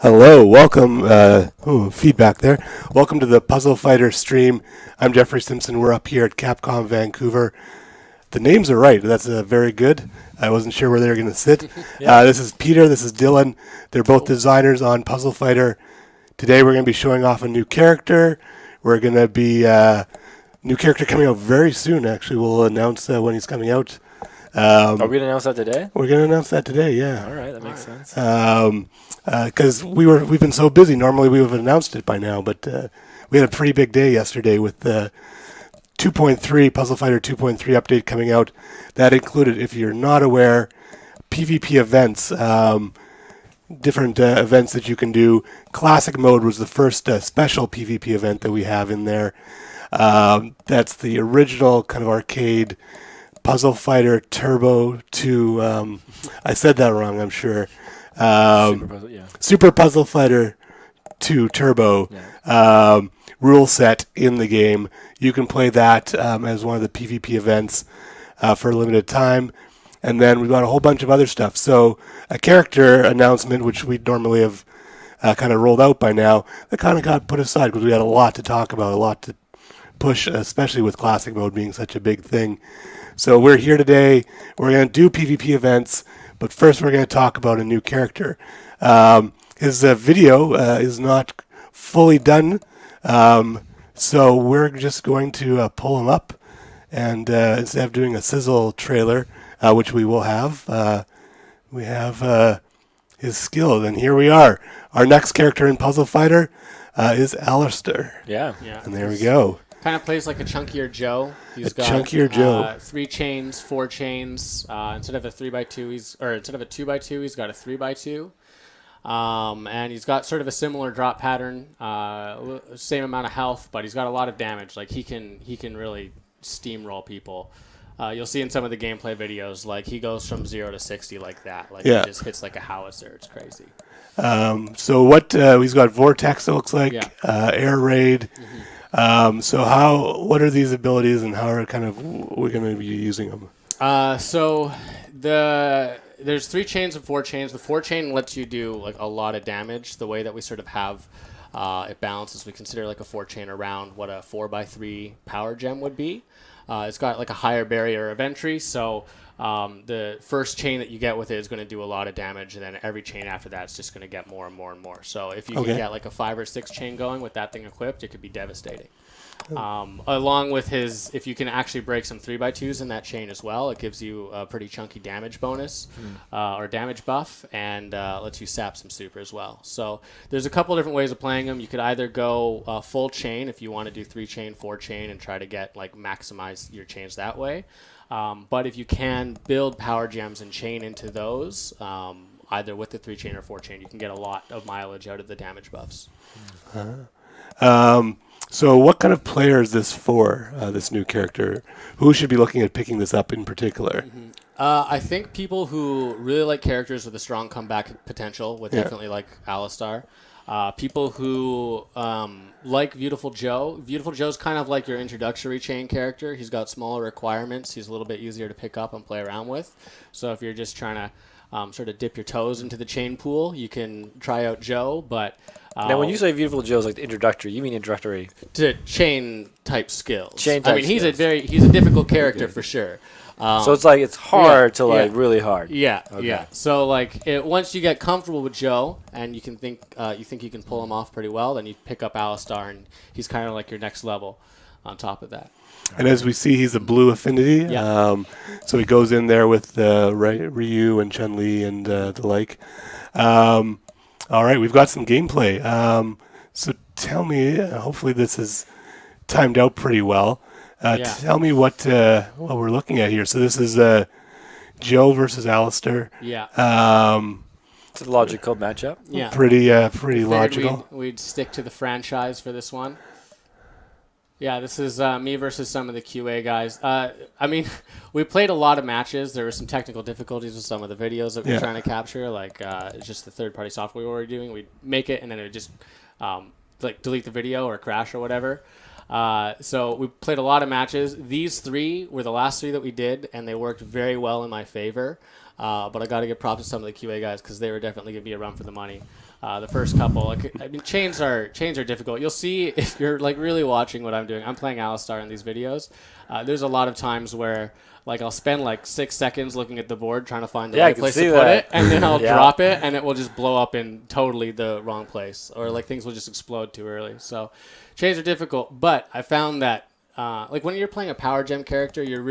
Hello, welcome, feedback there. Welcome to the Puzzle Fighter stream. I'm Jeffery Simpson. We're up here at Capcom Vancouver. The names are right. That's very good. I wasn't sure where they were going to sit. This is Peter. This is Dylan. They're both designers on Puzzle Fighter. Today we're going to be showing off a new character. We're going to be new character coming out very soon. Actually, we'll announce when he's coming out. Are we going to announce that today? We're going to announce that today, yeah. All right, that makes sense. Because we've been so busy. Normally we would have announced it by now, but we had a pretty big day yesterday with the 2.3 Puzzle Fighter 2.3 update coming out. That included, if you're not aware, PvP events, different events that you can do. Classic mode was the first special PvP event that we have in there. That's the original kind of arcade Puzzle Fighter Turbo 2. I said that wrong, I'm sure. Super Puzzle Fighter 2 Turbo rule set in the game. You can play that as one of the PvP events for a limited time. And then we've got a whole bunch of other stuff. So a character announcement, which we normally have kind of rolled out by now, that kind of got put aside because we had a lot to talk about, a lot to push, especially with Classic Mode being such a big thing. So we're here today. We're going to do PvP events. But first, we're going to talk about a new character. His video is not fully done, so we're just going to pull him up, and instead of doing a sizzle trailer, which we will have, we have his skill. And here we are. Our next character in Puzzle Fighter is Alastor. Yeah. And there we go. Kind of plays like a chunkier Joe. He's got chunkier Joe. 3 chains, 4 chains. Instead of a 3x2, instead of a 2x2, he's got a 3x2. And he's got sort of a similar drop pattern, same amount of health, but he's got a lot of damage. Like he can really steamroll people. You'll see in some of the gameplay videos, like he goes from 0 to 60 like that. Like he just hits like a howitzer. It's crazy. So what he's got Vortex, it looks like, Air Raid. Mm-hmm. What are these abilities and how are we're going to be using them? So there's 3 chains and 4 chains. The 4 chain lets you do like a lot of damage. The way that we sort of have it balances, we consider like a 4 chain around what a 4x3 power gem would be. It's got like a higher barrier of entry, so the first chain that you get with it is going to do a lot of damage, and then every chain after that is just going to get more and more and more. So if you can get like a 5 or 6 chain going with that thing equipped, it could be devastating. Along with if you can actually break some 3x2s in that chain as well, it gives you a pretty chunky damage bonus or damage buff, and lets you sap some super as well. So there's a couple different ways of playing them. You could either go full chain if you want to do 3 chain, 4 chain, and try to get like maximize your chains that way. But if you can build power gems and chain into those, either with the 3 chain or 4 chain, you can get a lot of mileage out of the damage buffs. So what kind of player is this for, this new character? Who should be looking at picking this up in particular? Mm-hmm. I think people who really like characters with a strong comeback potential would definitely like Alastor. People who like Viewtiful Joe. Viewtiful Joe's kind of like your introductory chain character. He's got smaller requirements. He's a little bit easier to pick up and play around with. So if you're just trying to sort of dip your toes into the chain pool, you can try out Joe. But now, when you say Viewtiful Joe is like the introductory, you mean introductory to chain type skills. Chain type he's skills. he's a difficult character for sure. So it's like it's hard to like really hard. Yeah, yeah. So like once you get comfortable with Joe and you think you can pull him off pretty well, then you pick up Alastor and he's kind of like your next level on top of that. And as we see, he's a blue affinity. Yeah. So he goes in there with Ryu and Chun-Li and the like. All right, we've got some gameplay. So tell me, hopefully this is timed out pretty well. Tell me what we're looking at here. So this is Joe versus Alastor. Yeah. It's a logical matchup. Yeah. Pretty logical. We'd stick to the franchise for this one. Yeah, this is me versus some of the QA guys. I mean, we played a lot of matches. There were some technical difficulties with some of the videos that we were trying to capture, like just the third-party software we were doing. We'd make it, and then it would just like delete the video or crash or whatever. So we played a lot of matches. These 3 were the last 3 that we did, and they worked very well in my favor. But I got to give props to some of the QA guys because they were definitely going to be a run for the money. The first couple, like, I mean, chains are difficult. You'll see if you're like really watching what I'm doing. I'm playing Alastor in these videos. There's a lot of times where like I'll spend like 6 seconds looking at the board trying to find the right place to put it, and then I'll drop it, and it will just blow up in totally the wrong place, or like things will just explode too early. So chains are difficult, but I found that like when you're playing a power gem character, your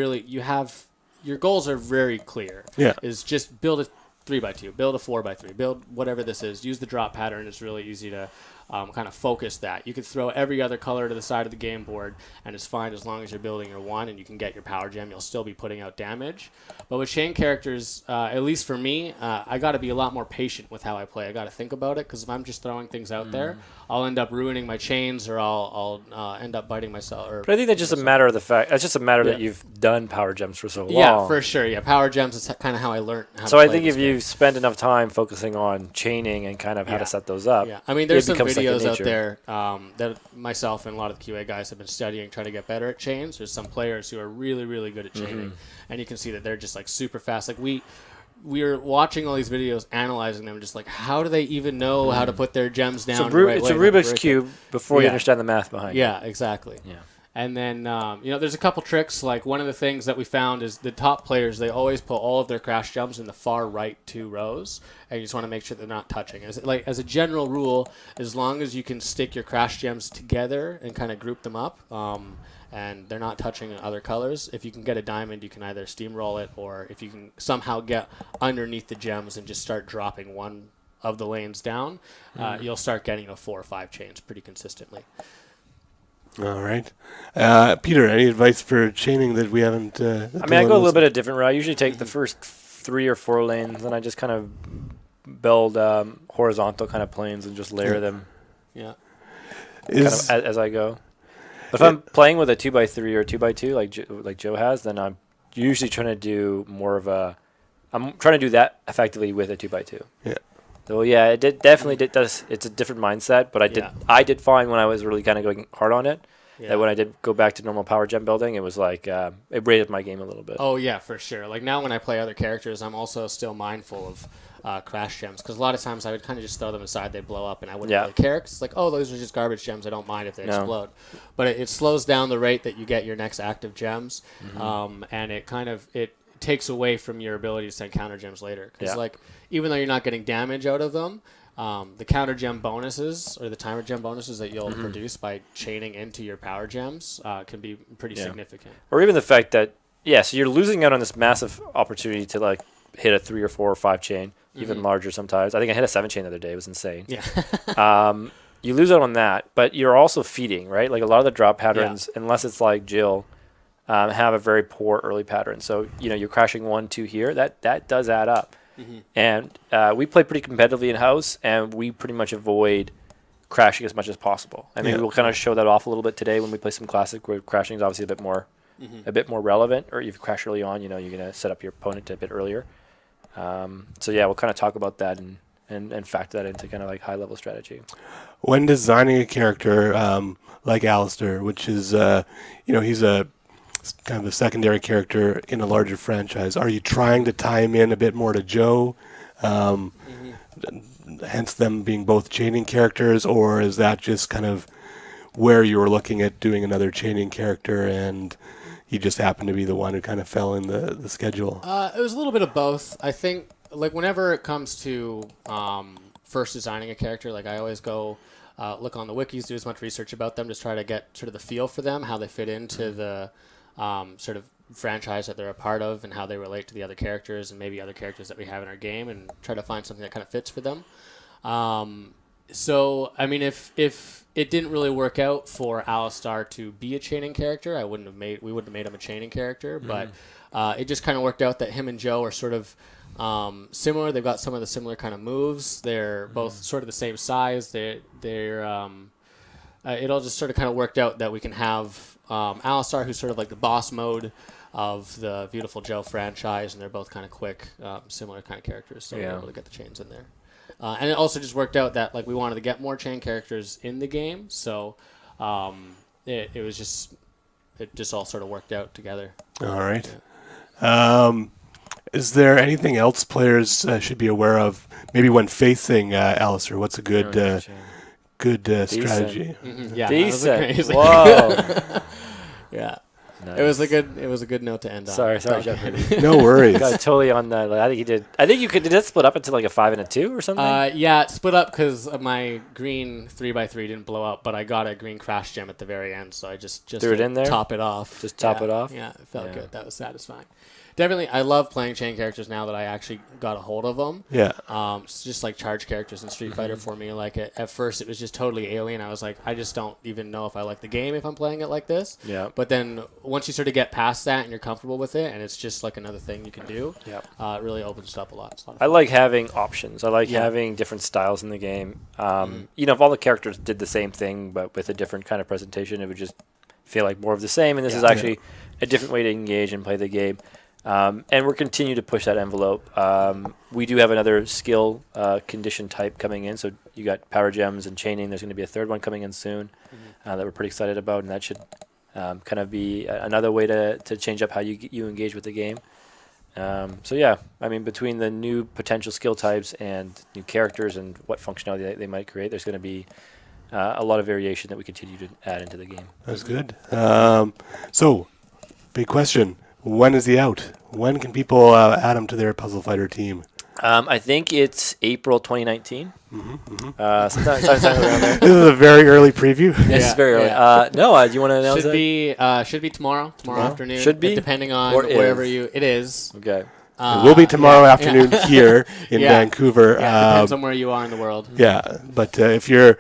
goals are very clear. Yeah, is just build a 3x2, build a 4x3, build whatever this is. Use the drop pattern. It's really easy to kind of focus that. You can throw every other color to the side of the game board, and it's fine as long as you're building your 1 and you can get your power gem. You'll still be putting out damage. But with chain characters, at least for me, I got to be a lot more patient with how I play. I got to think about it, because if I'm just throwing things out there, I'll end up ruining my chains, or I'll end up biting myself. But I think that's just a matter of the fact. That's just a matter that you've done power gems for so long. Yeah, for sure. Yeah, power gems is kind of how I learned how to So play I think if this game. you spend enough time focusing on chaining and kind of how to set those up, I mean, there's some becomes second videos out nature. there that myself and a lot of the QA guys have been studying, trying to get better at chains. There's some players who are really, really good at chaining, and you can see that they're just like super fast. Like we're watching all these videos, analyzing them, just like, how do they even know how to put their gems down? It's a Rubik's Cube before you understand the math behind it. Yeah, exactly. Yeah. And then, there's a couple tricks. Like one of the things that we found is the top players, they always put all of their crash gems in the far right 2 rows, and you just want to make sure they're not touching. As a general rule, as long as you can stick your crash gems together and kind of group them up, and they're not touching other colors, if you can get a diamond, you can either steamroll it, or if you can somehow get underneath the gems and just start dropping one of the lanes down, you'll start getting 4 or 5 chains pretty consistently. All right. Peter, any advice for chaining that we haven't... I mean, I go a little bit of different route. I usually take the first 3 or 4 lanes, and I just kind of build horizontal kind of planes and just layer them as I go. But if I'm playing with a 2x3 or 2x2 like Joe has, then I'm usually trying to do more of a... I'm trying to do that effectively with a 2x2. Yeah. So yeah, it definitely does. It's a different mindset, but I did find when I was really kind of going hard on it, that when I did go back to normal power gem building, it was like it raised my game a little bit. Oh yeah, for sure. Like now when I play other characters, I'm also still mindful of crash gems, because a lot of times I would kind of just throw them aside, they blow up, and I wouldn't really care. 'Cause it's like, oh, those are just garbage gems. I don't mind if they explode. But it slows down the rate that you get your next active gems, and it takes away from your ability to send counter gems later. Because like, even though you're not getting damage out of them, the counter gem bonuses or the timer gem bonuses that you'll produce by chaining into your power gems can be pretty significant. Or even the fact that so you're losing out on this massive opportunity to like hit a 3 or 4 or 5 chain, even larger sometimes. I think I hit a 7 chain the other day. It was insane. Yeah. You lose out on that, but you're also feeding, right? Like a lot of the drop patterns, unless it's like Jill, have a very poor early pattern. So, you're crashing 1, 2 here. That does add up. And we play pretty competitively in-house, and we pretty much avoid crashing as much as possible. I mean, we'll kind of show that off a little bit today when we play some classic, where crashing is obviously a bit more relevant. Or if you crash early on, you're going to set up your opponent a bit earlier. So yeah, we'll kind of talk about that and factor that into kind of like high-level strategy. When designing a character like Alastor, which is, he's a kind of a secondary character in a larger franchise, are you trying to tie him in a bit more to Joe, hence them being both chaining characters, or is that just kind of where you were looking at doing another chaining character and he just happened to be the one who kind of fell in the schedule? It was a little bit of both. I think, like, whenever it comes to first designing a character, like, I always go look on the wikis, do as much research about them, just try to get sort of the feel for them, how they fit into the sort of franchise that they're a part of, and how they relate to the other characters and maybe other characters that we have in our game, and try to find something that kind of fits for them. So, I mean, if it didn't really work out for Alastor to be a chaining character, we wouldn't have made him a chaining character, but it just kind of worked out that him and Joe are sort of similar. They've got some of the similar kind of moves. They're both sort of the same size. It all just sort of kind of worked out that we can have Alastor, who's sort of like the boss mode of the Viewtiful Joe franchise, and they're both kind of quick, similar kind of characters, so we're able to get the chains in there. And it also just worked out that, like, we wanted to get more chain characters in the game, so it just all sort of worked out together. All right. Yeah. Is there anything else players should be aware of maybe when facing Alastor, what's a good strategy? Mm-hmm. Yeah, Decent. Whoa. Yeah. Nice. It was a good note to end on. Sorry, Jeffrey. No worries. Got totally on that. Like, I think he did. I think you could. Did that split up into like a 5 and a 2 or something? Yeah, it split up because my green 3x3 didn't blow up, but I got a green crash gem at the very end, so I just threw it in there. Top it off. Just top it off. Yeah, it felt good. That was satisfying. Definitely, I love playing chain characters now that I actually got a hold of them. Yeah. It's just like charge characters in Street Fighter for me. Like at first, it was just totally alien. I was like, I just don't even know if I like the game if I'm playing it like this. Yeah. But then once you sort of get past that and you're comfortable with it, and it's just like another thing you can do. Yeah. It really opens it up a lot. It's a lot of I fun. like having options. I like having different styles in the game. You know, if all the characters did the same thing but with a different kind of presentation, it would just feel like more of the same. And this is actually a different way to engage and play the game. And we're continuing to push that envelope. We do have another skill condition type coming in. So you got power gems and chaining. There's going to be a third one coming in soon that we're pretty excited about. And that should kind of be another way to change up how you engage with the game. So yeah, I mean, between the new potential skill types and new characters and what functionality they might create, there's going to be a lot of variation that we continue to add into the game. That's good. So, big question. When is he out? When can people add him to their Puzzle Fighter team? I think it's April 2019. Sometime around there. This is a very early preview. This is very early. No, do you want to announce that? Should be tomorrow afternoon. Should be? Depending on Or wherever is? It is. Okay. It will be tomorrow afternoon here in Vancouver. Depends on where you are in the world. Yeah, but if you're,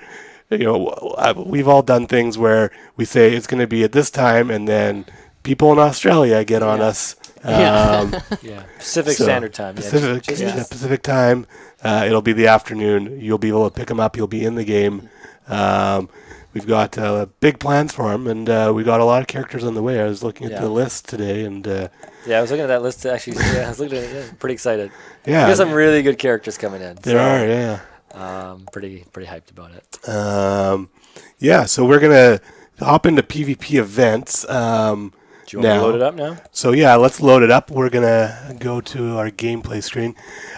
we've all done things where we say it's going to be at this time, and then people in Australia get on us. Pacific Standard Time. Pacific time. It'll be the afternoon. You'll be able to pick them up. You'll be in the game. We've got big plans for them, and we got a lot of characters on the way. I was looking at the list today, and I was looking at that list actually. I was looking at it. Pretty excited. Yeah, there's some really good characters coming in. There are. Yeah. Pretty hyped about it. So we're gonna hop into PvP events. Do you want to load it up now? So yeah, let's load it up. We're gonna go to our gameplay screen.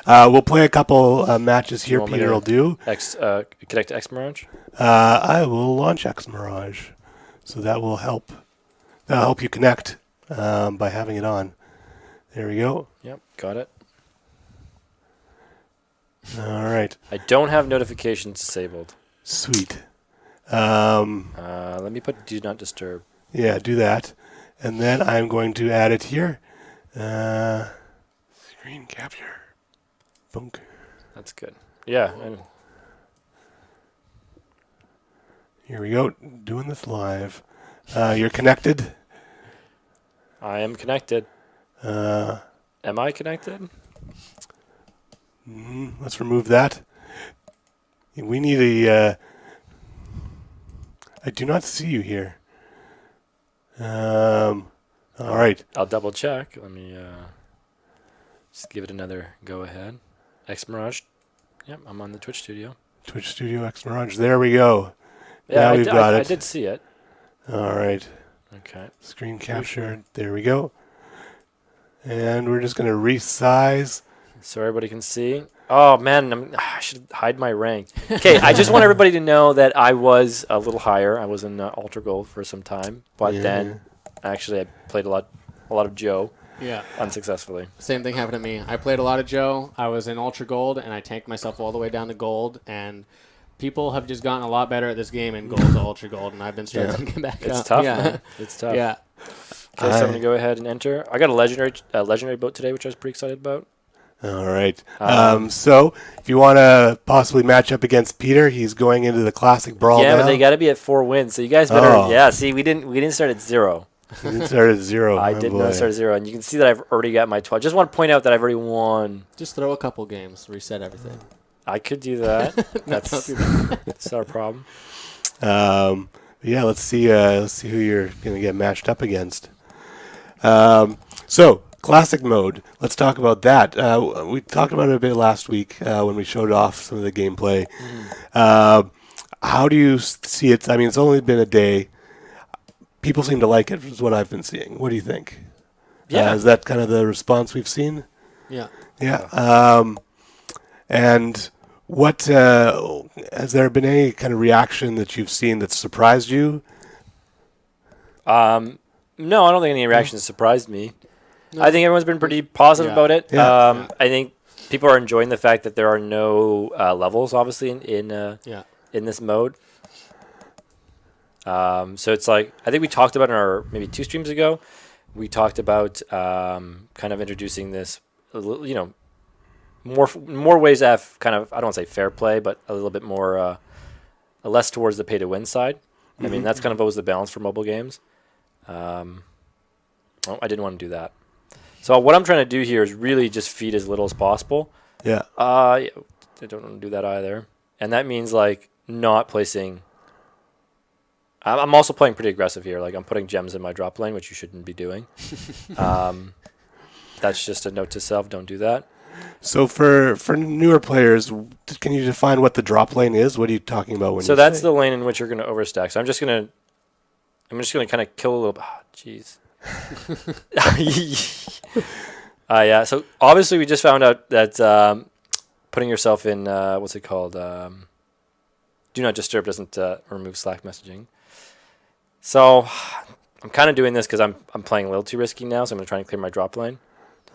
We'll play a couple matches here. Peter will do. Connect to X Mirage. I will launch X Mirage, so that will help. That'll help you connect by having it on. There we go. Yep, got it. All right. I don't have notifications disabled. Sweet. Let me put Do Not Disturb. Yeah, do that. And then I'm going to add it here. Screen capture. Bunk. That's good. Yeah. Here we go. Doing this live. You're connected? I am connected. Am I connected? Let's remove that. We need a... I do not see you here. All right. I'll double check. Let me just give it another go ahead. X Mirage. Yep, I'm on the Twitch studio. Twitch Studio X Mirage. There we go. Yeah, now we've got it. I did see it. All right. Okay. Screen capture. There we go. And we're just going to resize. So everybody can see. Oh, man, I should hide my rank. Okay, I just want everybody to know that I was a little higher. I was in Ultra Gold for some time. But then, actually, I played a lot of Joe. Yeah. Unsuccessfully. Same thing happened to me. I played a lot of Joe. I was in Ultra Gold, and I tanked myself all the way down to Gold. And people have just gotten a lot better at this game in Gold to Ultra Gold, and I've been struggling to get back up. It's tough, man. It's tough. Yeah. Okay, so I'm going to go ahead and enter. I got a legendary boat today, which I was pretty excited about. All right. So if you want to possibly match up against Peter, he's going into the Classic Brawl now. Yeah, but they got to be at 4 wins. So you guys better. Oh. Yeah. See, we didn't start at 0. You didn't start at 0. I did not start at 0, and you can see that I've already got my 12. Just want to point out that I've already won. Just throw a couple games, reset everything. I could do that. That's our problem. Yeah. Let's see who you're going to get matched up against. So. Classic mode. Let's talk about that. We talked about it a bit last week when we showed off some of the gameplay. How do you see it? I mean, it's only been a day. People seem to like it, is what I've been seeing. What do you think? Yeah. Is that kind of the response we've seen? Yeah. Yeah. And what has there been any kind of reaction that you've seen that surprised you? No, I don't think any reaction has surprised me. No. I think everyone's been pretty positive about it. Yeah. I think people are enjoying the fact that there are no levels, obviously, in this mode. So it's like, I think we talked about in our maybe 2 streams ago, we talked about kind of introducing this, more ways to have kind of, I don't want to say fair play, but a little bit more, less towards the pay-to-win side. Mm-hmm. I mean, that's kind of always the balance for mobile games. I didn't want to do that. So what I'm trying to do here is really just feed as little as possible. Yeah. I don't want to do that either. And that means, like, not placing... I'm also playing pretty aggressive here. Like, I'm putting gems in my drop lane, which you shouldn't be doing. That's just a note to self. Don't do that. So for newer players, can you define what the drop lane is? What are you talking about when you say? So that's the lane in which you're going to overstack. So I'm just going to kind of kill a little... Jeez. Yeah. So obviously we just found out that putting yourself in what's it called? Do not disturb doesn't remove Slack messaging. So I'm kind of doing this because I'm playing a little too risky now. So I'm going to try and clear my drop lane.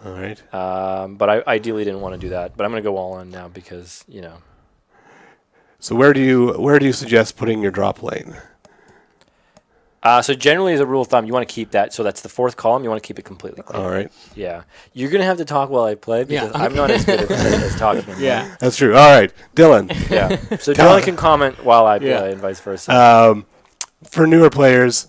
All right. But I ideally didn't want to do that. But I'm going to go all in now because So where do you suggest putting your drop lane? So generally, as a rule of thumb, you want to keep that. So that's the 4th column. You want to keep it completely clear. All right. Yeah. You're going to have to talk while I play because I'm not as good as talking. Yeah. That's true. All right. Dylan. Yeah. So Dylan can comment while I play and vice versa. For newer players,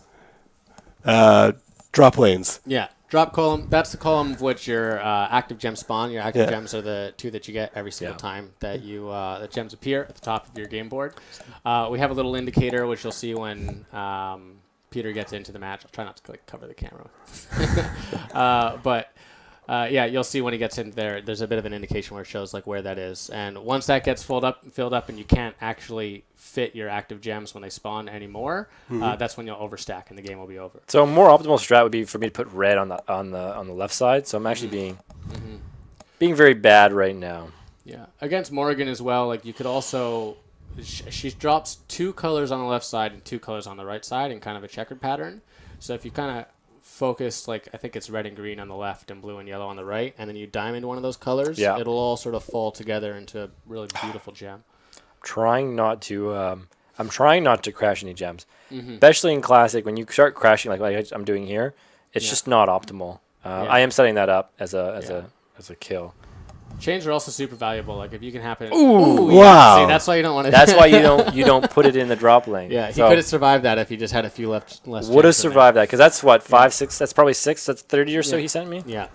drop lanes. Yeah. Drop column, that's the column of which your active gems spawn. Your active gems are the 2 that you get every single time that the gems appear at the top of your game board. We have a little indicator, which you'll see when Peter gets into the match. I'll try not to cover the camera. But you'll see when he gets in there, there's a bit of an indication where it shows like where that is. And once that gets filled up, and you can't actually fit your active gems when they spawn anymore, that's when you'll overstack and the game will be over. So a more optimal strat would be for me to put red on the left side. So I'm actually being very bad right now. Yeah, against Morrigan as well. Like you could also, she drops 2 colors on the left side and 2 colors on the right side in kind of a checkered pattern. So if you kind of focus, like I think it's red and green on the left and blue and yellow on the right, and then you diamond one of those colors, it'll all sort of fall together into a really beautiful gem. I'm trying not to crash any gems, especially in Classic. When you start crashing like I'm doing here, it's just not optimal. I am setting that up as a kill. Chains are also super valuable. Like if you can happen. Ooh, wow! See, that's why you don't want to. That's why you don't put it in the drop lane. Yeah, he could have survived that if he just had a few less. Would have survived that because that's what 5, 6. That's probably 6. That's 30 or so he sent me. Yeah.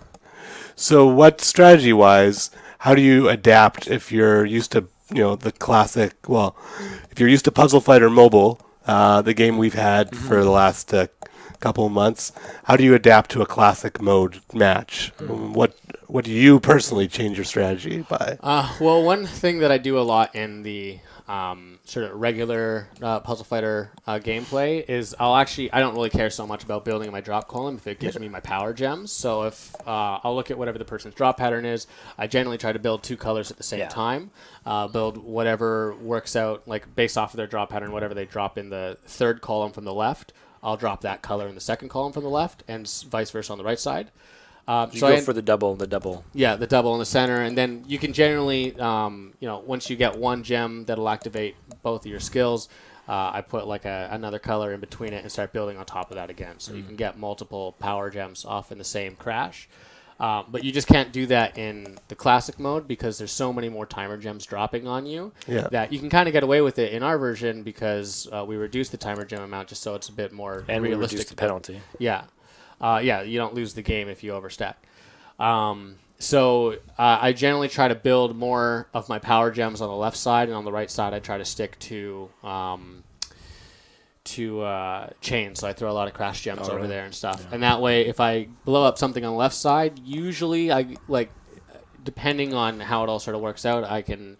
So what strategy-wise, how do you adapt if you're used to the classic? Well, if you're used to Puzzle Fighter Mobile, the game we've had for the last couple of months, how do you adapt to a classic mode match? What do you personally change your strategy by? Well, one thing that I do a lot in the sort of regular Puzzle Fighter gameplay is I don't really care so much about building my drop column if it gives me my power gems. So if I'll look at whatever the person's drop pattern is, I generally try to build 2 colors at the same time. Build whatever works out, like based off of their drop pattern, whatever they drop in the 3rd column from the left, I'll drop that color in the 2nd column from the left, and vice versa on the right side. So go for the double. Yeah, the double in the center, and then you can generally, once you get 1 gem that'll activate both of your skills, I put like another color in between it and start building on top of that again. So you can get multiple power gems off in the same crash. But you just can't do that in the classic mode because there's so many more timer gems dropping on you that you can kind of get away with it in our version because we reduced the timer gem amount just so it's a bit more and realistic. We reduced the penalty. Yeah. You don't lose the game if you overstack. So I generally try to build more of my power gems on the left side, and on the right side I try to stick to chains. So I throw a lot of crash gems over there and stuff. Yeah. And that way, if I blow up something on the left side, usually depending on how it all sort of works out, I can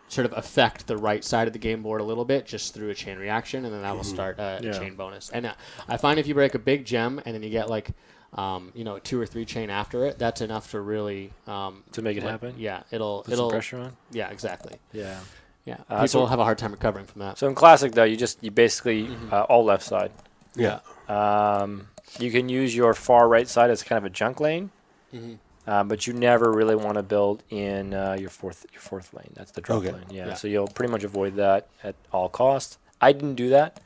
sort of affect the right side of the game board a little bit just through a chain reaction, and then that will start a chain bonus. And I find if you break a big gem and then you get like 2 or 3 chain after it, that's enough to really to make it happen. Yeah, it'll Put some pressure on. Yeah, exactly. Yeah. Yeah, people have a hard time recovering from that. So in Classic, though, you basically all left side. Yeah. You can use your far right side as kind of a junk lane, but you never really want to build in your fourth lane. That's the drop lane. Yeah. So you'll pretty much avoid that at all costs. I didn't do that,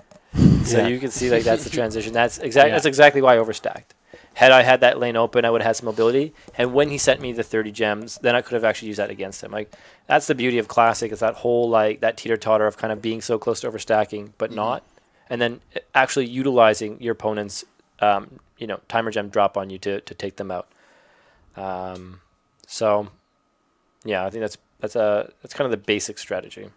so you can see like that's the transition. That's exactly why I overstacked. Had I had that lane open, I would have had some mobility. And when he sent me the 30 gems, then I could have actually used that against him. Like that's the beauty of Classic, is that whole like that teeter-totter of kind of being so close to overstacking, but not, and then actually utilizing your opponent's timer gem drop on you to take them out. So yeah, I think that's kind of the basic strategy.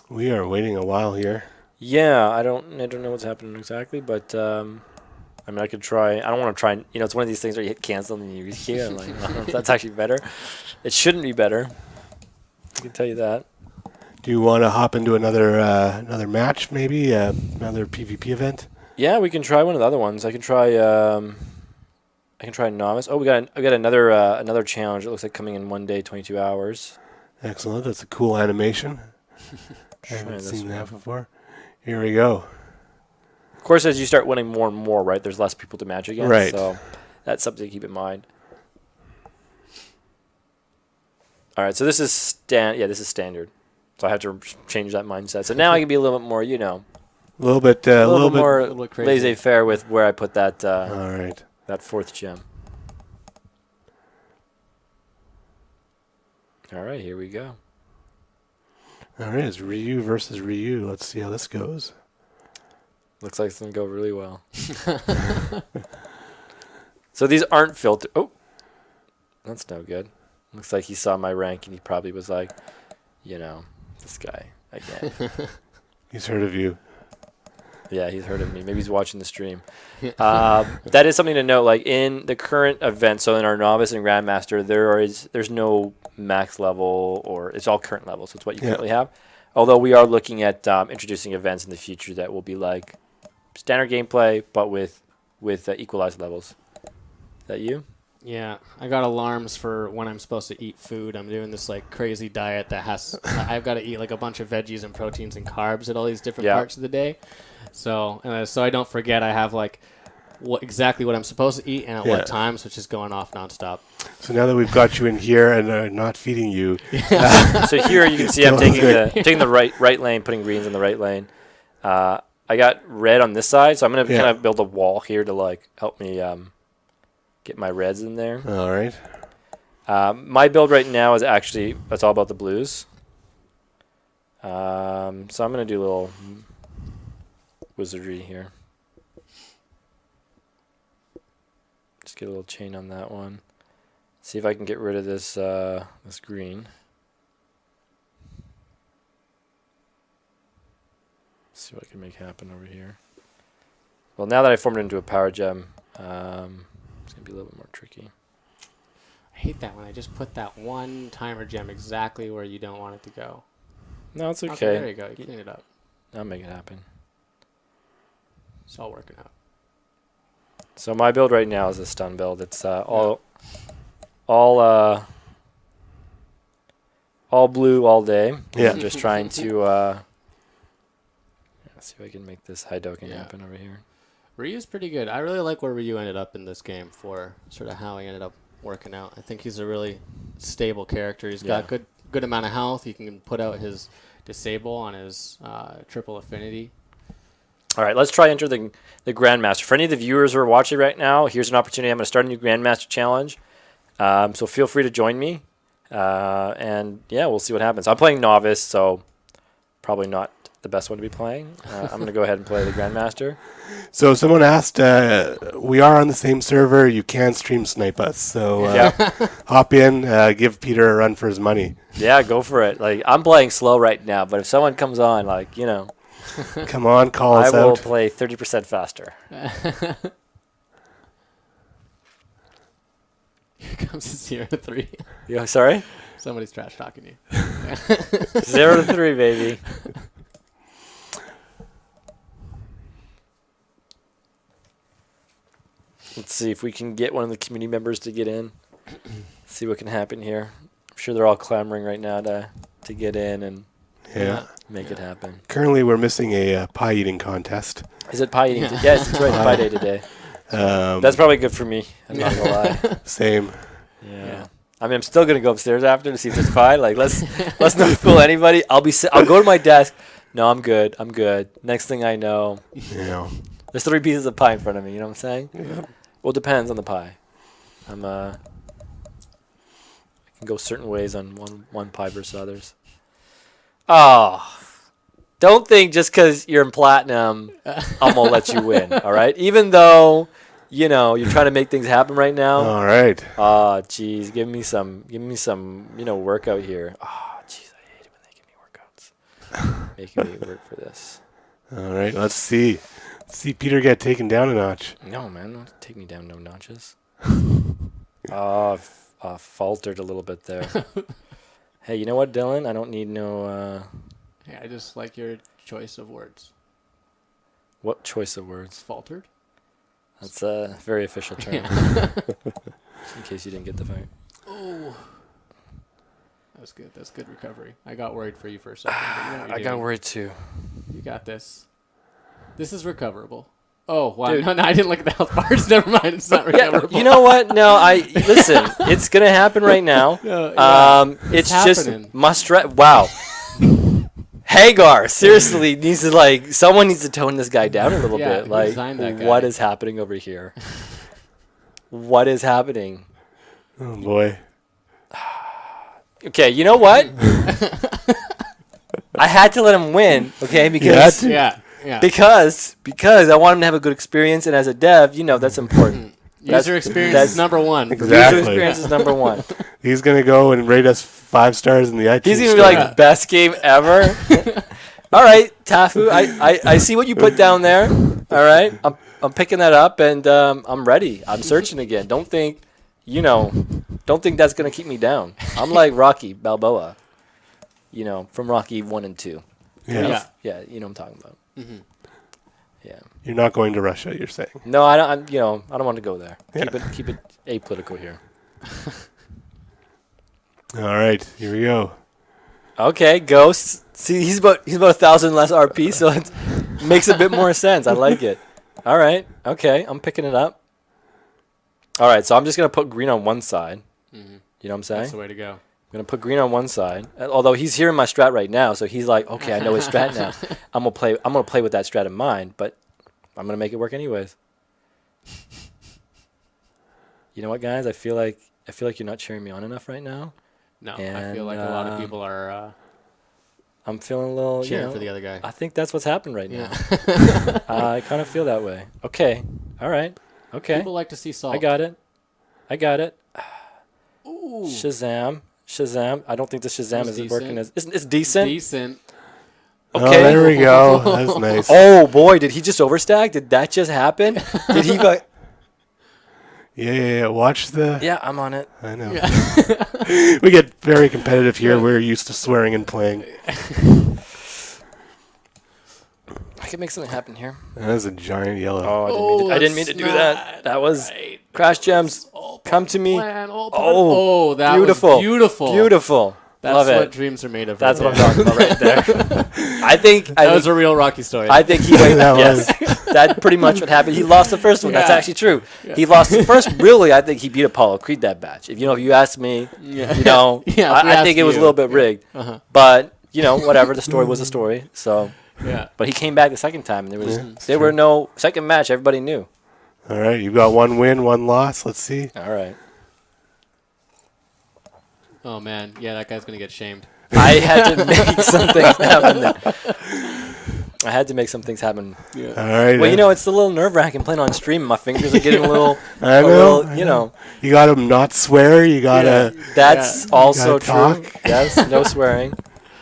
We are waiting a while here. Yeah, I don't know what's happening exactly, but I could try. I don't want to try. It's one of these things where you hit cancel and you hear. I'm like, I don't know if that's actually better. It shouldn't be better. I can tell you that. Do you want to hop into another match, maybe another PvP event? Yeah, we can try one of the other ones. I can try novice. Oh, I got another challenge. It looks like coming in one day, 22 hours. Excellent. That's a cool animation. I haven't seen that before. Here we go. Of course, as you start winning more and more, right, there's less people to match against. Right. So that's something to keep in mind. All right, so this is standard. So I have to change that mindset. So now I can be a little bit more, a little bit more laissez-faire with where I put that. All right. That fourth gem. All right, here we go. All right, it's Ryu versus Ryu. Let's see how this goes. Looks like it's going to go really well. So these aren't filtered. Oh, that's no good. Looks like he saw my rank and he probably was like, this guy again. He's heard of you. Yeah, he's heard of me. Maybe he's watching the stream. That is something to note. Like in the current event, so in our novice and grandmaster, there's no max level, or it's all current level. So it's what you currently have. Although we are looking at introducing events in the future that will be like standard gameplay, but with equalized levels. Is that you? Yeah, I got alarms for when I'm supposed to eat food. I'm doing this like crazy diet that I've got to eat like a bunch of veggies and proteins and carbs at all these different parts of the day. So I don't forget I have like exactly what I'm supposed to eat and at what times, which is going off nonstop. So now that we've got you in here and not feeding you, so here you can see I'm taking the right lane, putting greens in the right lane. I got red on this side, so I'm gonna kind of build a wall here to like help me get my reds in there. All right. My build right now is actually it's all about the blues. So I'm gonna do a little wizardry here. Just get a little chain on that one. See if I can get rid of this this green. See what I can make happen over here. Well, now that I formed it into a power gem, it's gonna be a little bit more tricky. I hate that when I just put that one timer gem exactly where you don't want it to go. No, it's okay. Okay, there you go. You clean it up. I'll make it happen. It's all working out. So my build right now is a stun build. It's all blue all day. Yeah. I'm just trying to see if I can make this Haidoken happen over here. Ryu's pretty good. I really like where Ryu ended up in this game for sort of how he ended up working out. I think he's a really stable character. He's got good amount of health. He can put out his disable on his triple affinity. All right, let's try enter the Grandmaster. For any of the viewers who are watching right now, here's an opportunity. I'm going to start a new Grandmaster challenge. So feel free to join me. And yeah, we'll see what happens. I'm playing Novice, so probably not the best one to be playing. I'm going to go ahead and play the Grandmaster. So someone asked, we are on the same server. You can stream snipe us. So hop in, give Peter a run for his money. Yeah, go for it. Like I'm playing slow right now, but if someone comes on, like, come on, call us out. I will play 30% faster. Here comes a 0 to 3. You sorry? Somebody's trash talking you. 0 to 3, baby. see if we can get one of the community members to get in. See what can happen here. I'm sure they're all clamoring right now to get in and make it happen. Currently, we're missing a pie eating contest. Is it pie eating? Yes, it's right. Pie day today. That's probably good for me. I'm not gonna lie. Same. Yeah. I mean, I'm still gonna go upstairs after to see if there's pie. Like, let's not fool anybody. I'll go to my desk. No, I'm good. Next thing I know, there's 3 pieces of pie in front of me. You know what I'm saying? Yeah. Well, it depends on the pie. I can go certain ways on one pie versus others. Oh, don't think just because you're in platinum, I'm gonna let you win. All right, even though you're trying to make things happen right now. All right. Oh, geez, give me some workout here. Oh, geez, I hate it when they give me workouts. Making me work for this. All right, let's see. See Peter get taken down a notch. No, man, don't take me down no notches. Faltered a little bit there. Hey, you know what, Dylan? I don't need no... Yeah, I just like your choice of words. What choice of words? Faltered? That's a very official term. In case you didn't get the point. Oh. That was good. That's good recovery. I got worried for you for a second. I got worried too. You got this. This is recoverable. Oh, wow. No, I didn't look at the health bars. Never mind. It's not recoverable. Yeah, you know what? No, listen. It's going to happen right now. It's just must... Wow. Hagar seriously needs to someone needs to tone this guy down a little bit. What is happening over here? What is happening? Oh boy. Okay, you know what? I had to let him win, okay? Because I want him to have a good experience, and as a dev, that's important. User experience is number one. Exactly. User experience is number one. He's gonna go and rate us 5 stars in the iTunes. He's gonna be like best game ever. All right, Tafu, I see what you put down there. All right, I'm picking that up, and I'm ready. I'm searching again. Don't think that's gonna keep me down. I'm like Rocky Balboa, from Rocky 1 and 2. Yeah. Yeah, you know what I'm talking about. Mm-hmm. Yeah. You're not going to Russia, you're saying? No, I don't. I don't want to go there. Yeah. Keep it apolitical here. All right, here we go. Okay, Ghost. See, he's about 1,000 less RP, so it makes a bit more sense. I like it. All right. Okay, I'm picking it up. All right, so I'm just gonna put green on one side. Mm-hmm. You know what I'm saying? That's the way to go. I'm gonna put green on one side. Although he's hearing my strat right now, so he's like, okay, I know his strat now. I'm gonna play with that strat in mind, but I'm gonna make it work anyways. You know what, guys? I feel like you're not cheering me on enough right now. No, I feel like a lot of people are. I'm feeling a little cheering for the other guy. I think that's what's happened right now. I kind of feel that way. Okay. All right. Okay. People like to see salt. I got it. Ooh. Shazam. I don't think the Shazam is working as... It's decent. Decent. Okay. Okay. Oh, there we go. That's nice. Oh, boy. Did he just overstack? Did that just happen? Did he... Yeah. Watch the... Yeah, I'm on it. I know. Yeah. We get very competitive here. We're used to swearing and playing. I can make something happen here. That is a giant yellow. Oh, I didn't mean to do that. That was... Right. Crash Gems, come to me. That beautiful. was beautiful. Beautiful. That's Love what it. dreams are made of. That's right what I'm talking about right there. I think that was a real Rocky story. I think he that's pretty much what happened. He lost the first one. That's actually true. Yeah. He lost the first. Really, I think he beat Apollo Creed that batch. If you ask me, I think it was a little bit rigged. Uh-huh. But whatever. The story was a story. So But he came back the second time, and there were no second match. Everybody knew. All right, you got 1 win, 1 loss. Let's see. All right. Oh man, that guy's gonna get shamed. I had to make some things happen there. I had to make some things happen. Yeah. All right. Well, it's a little nerve-wracking playing on stream. My fingers are getting a little... I know. You got to not swear. You got to... That's also true. Talk. Yes, no swearing.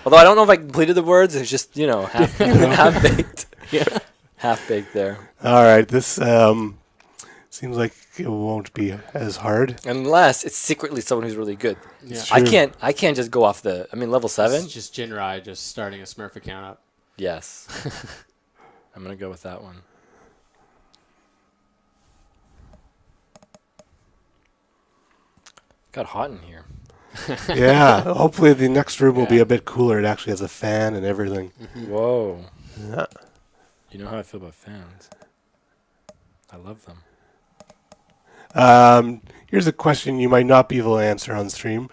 Although I don't know if I completed the words. It's just, half-baked. Half-baked there. All right. This seems like it won't be as hard. Unless it's secretly someone who's really good. Yeah. I can't just go off level 7. It's just Jinrai just starting a Smurf account up. Yes. I'm going to go with that one. Got hot in here. Yeah, hopefully the next room will be a bit cooler. It actually has a fan and everything. Whoa. Yeah. You know how I feel about fans. I love them. Here's a question you might not be able to answer on stream.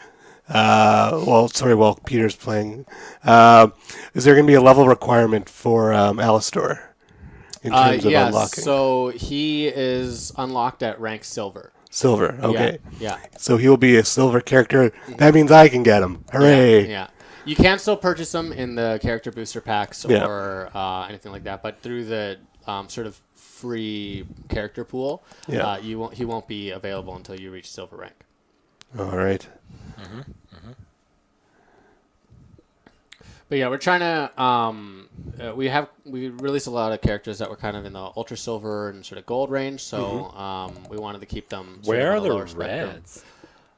While Peter's playing. Is there going to be a level requirement for Alastor in terms of unlocking? So he is unlocked at rank silver. Silver, okay. Yeah. So he'll be a silver character. That means I can get him. Hooray! Yeah. You can still purchase them in the character booster packs or anything like that, but through the sort of free character pool, he won't be available until you reach silver rank. All right. But yeah, we're trying to. We released a lot of characters that were kind of in the ultra silver and sort of gold range, so we wanted to keep them. Where are the lower spectrum. reds?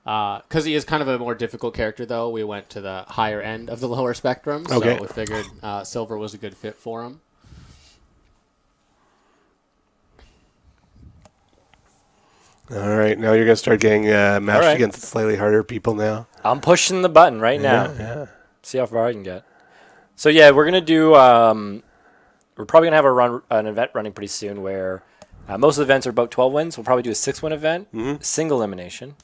Because he is kind of a more difficult character, though. We went to the higher end of the lower spectrum, Okay. so we figured silver was a good fit for him. All right. Now you're going to start getting matched right. against slightly harder people now. I'm pushing the button right now. Yeah. See how far I can get. So yeah, we're gonna do. We're probably gonna have an event running pretty soon where most of the events are about 12 wins. We'll probably do a 6-win event, single elimination,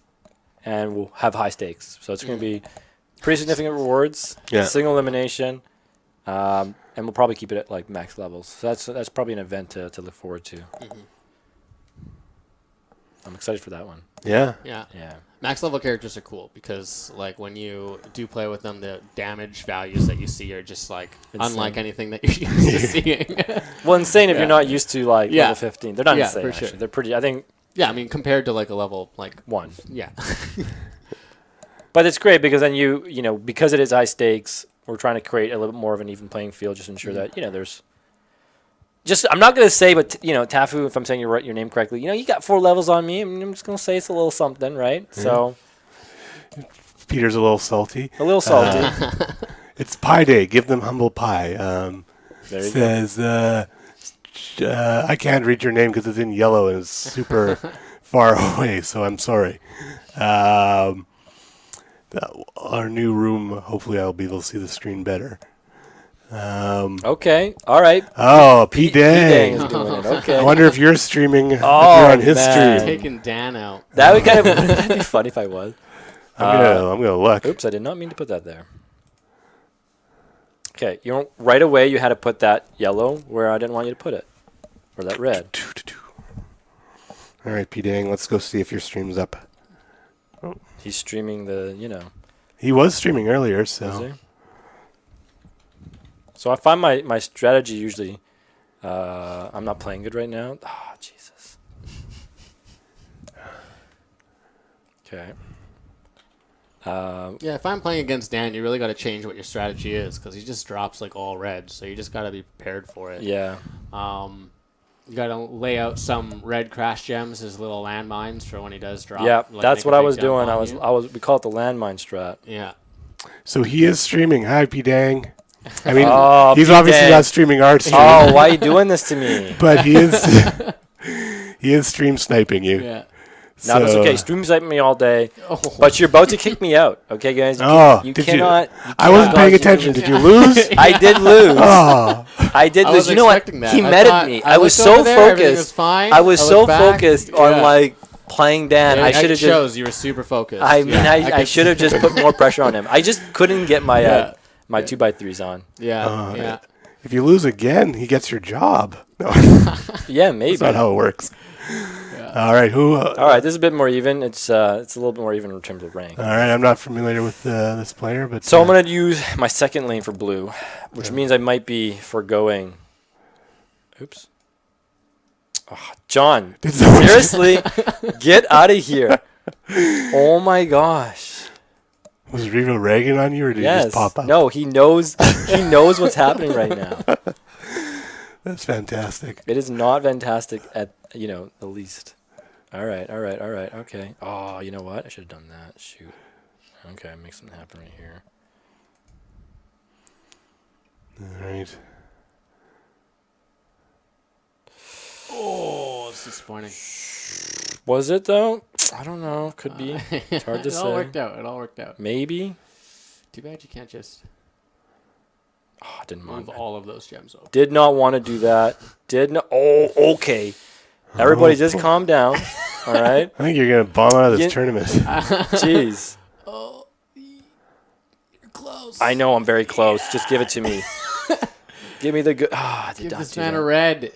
and we'll have high stakes. So it's gonna be pretty significant rewards. Yeah. Single elimination, and we'll probably keep it at like max levels. So that's probably an event to look forward to. I'm excited for that one. Yeah. Yeah. Yeah. Max level characters are cool because, like, when you do play with them, the damage values that you see are just like unlike anything that you're used to seeing. Well, insane if you're not used to like level 15. They're not insane. for Actually, sure. they're pretty. I think. Yeah, I mean compared to like a level like 1. Yeah. But it's great because then you know because it is high stakes, we're trying to create a little bit more of an even playing field, just to ensure that there's. Just I'm not gonna say, but Tafu, if I'm saying your name correctly, you got 4 levels on me. I'm just gonna say it's a little something, right? Yeah. So Peter's a little salty. a little salty. It's Pie Day. Give them humble pie. There you Says I can't read your name because it's in yellow and it's super far away. So I'm sorry. Our new room. Hopefully, I'll be able to see the screen better. Okay. All right. Oh, P. Dang. is doing it. Okay. I wonder if you're streaming. If you're Oh, on his man. stream. Taking Dan out. That would that'd be funny if I was. I'm gonna look. Oops, I did not mean to put that there. Okay, right away you had to put that yellow where I didn't want you to put it, or that red. All right, P. Dang. Let's go see if your stream's up. He's streaming He was streaming earlier, Is so. he? So I find my strategy usually. I'm not playing good right now. Oh, Jesus. Okay. Yeah, if I'm playing against Dan, you really got to change what your strategy is because he just drops like all red, so you just got to be prepared for it. Yeah. You got to lay out some red crash gems as little landmines for when he does drop. Yeah, like, that's make what a I big was jump doing. on you. We call it the landmine strat. Yeah. So he is streaming. Hi, P. Dang. I mean, Oh, he's P. obviously Dang. not streaming our stream, Oh, why are you doing this to me? but he is stream sniping you. Yeah. No, that's So- okay. Stream sniping me all day, Oh. but you're about to kick me out. Okay, guys. You did cannot. I wasn't paying attention. Did you lose? I did lose. Oh, I did I lose. was You know what? expecting that. He I meted thought- me. I I was looked so over there, everything was focused. fine. I was I so looked back. focused Yeah. on like playing Dan. I should have just. shows you were super focused. I mean, Yeah, I could should have see- just put more pressure on him. I just couldn't get my Yeah. my 2x3s on. Yeah. Yeah. if you lose again, he gets your job. No, Yeah, maybe. that's not how it works. All right, who? All right, this is a bit more even. It's a little bit more even in terms of rank. All right, I'm not familiar with this player, but So I'm gonna use my second lane for blue, which means I might be foregoing. Oops. Oh, John, Did someone- seriously, get out of here! Oh my gosh. was Riva ragging on you, or did he Yes. just pop up? No, he knows. He knows what's happening right now. That's fantastic. It is not fantastic at the least. All right. Okay. Oh, you know what? I should have done that. Shoot. Okay, make something happen right here. All right. Oh, it's disappointing. Was it though? I don't know. Could be. It's hard to It say. all worked out. It all worked out. Maybe. Too bad you can't just Oh, I didn't move mind. all of those gems over. Did not want to do that. Did not. Oh, okay. Everybody just calm down. All right. I think you're going to bomb out of this tournament. Jeez. Oh, you're close. I know I'm very close. Just give it to me. Give me the good. Give this man a red.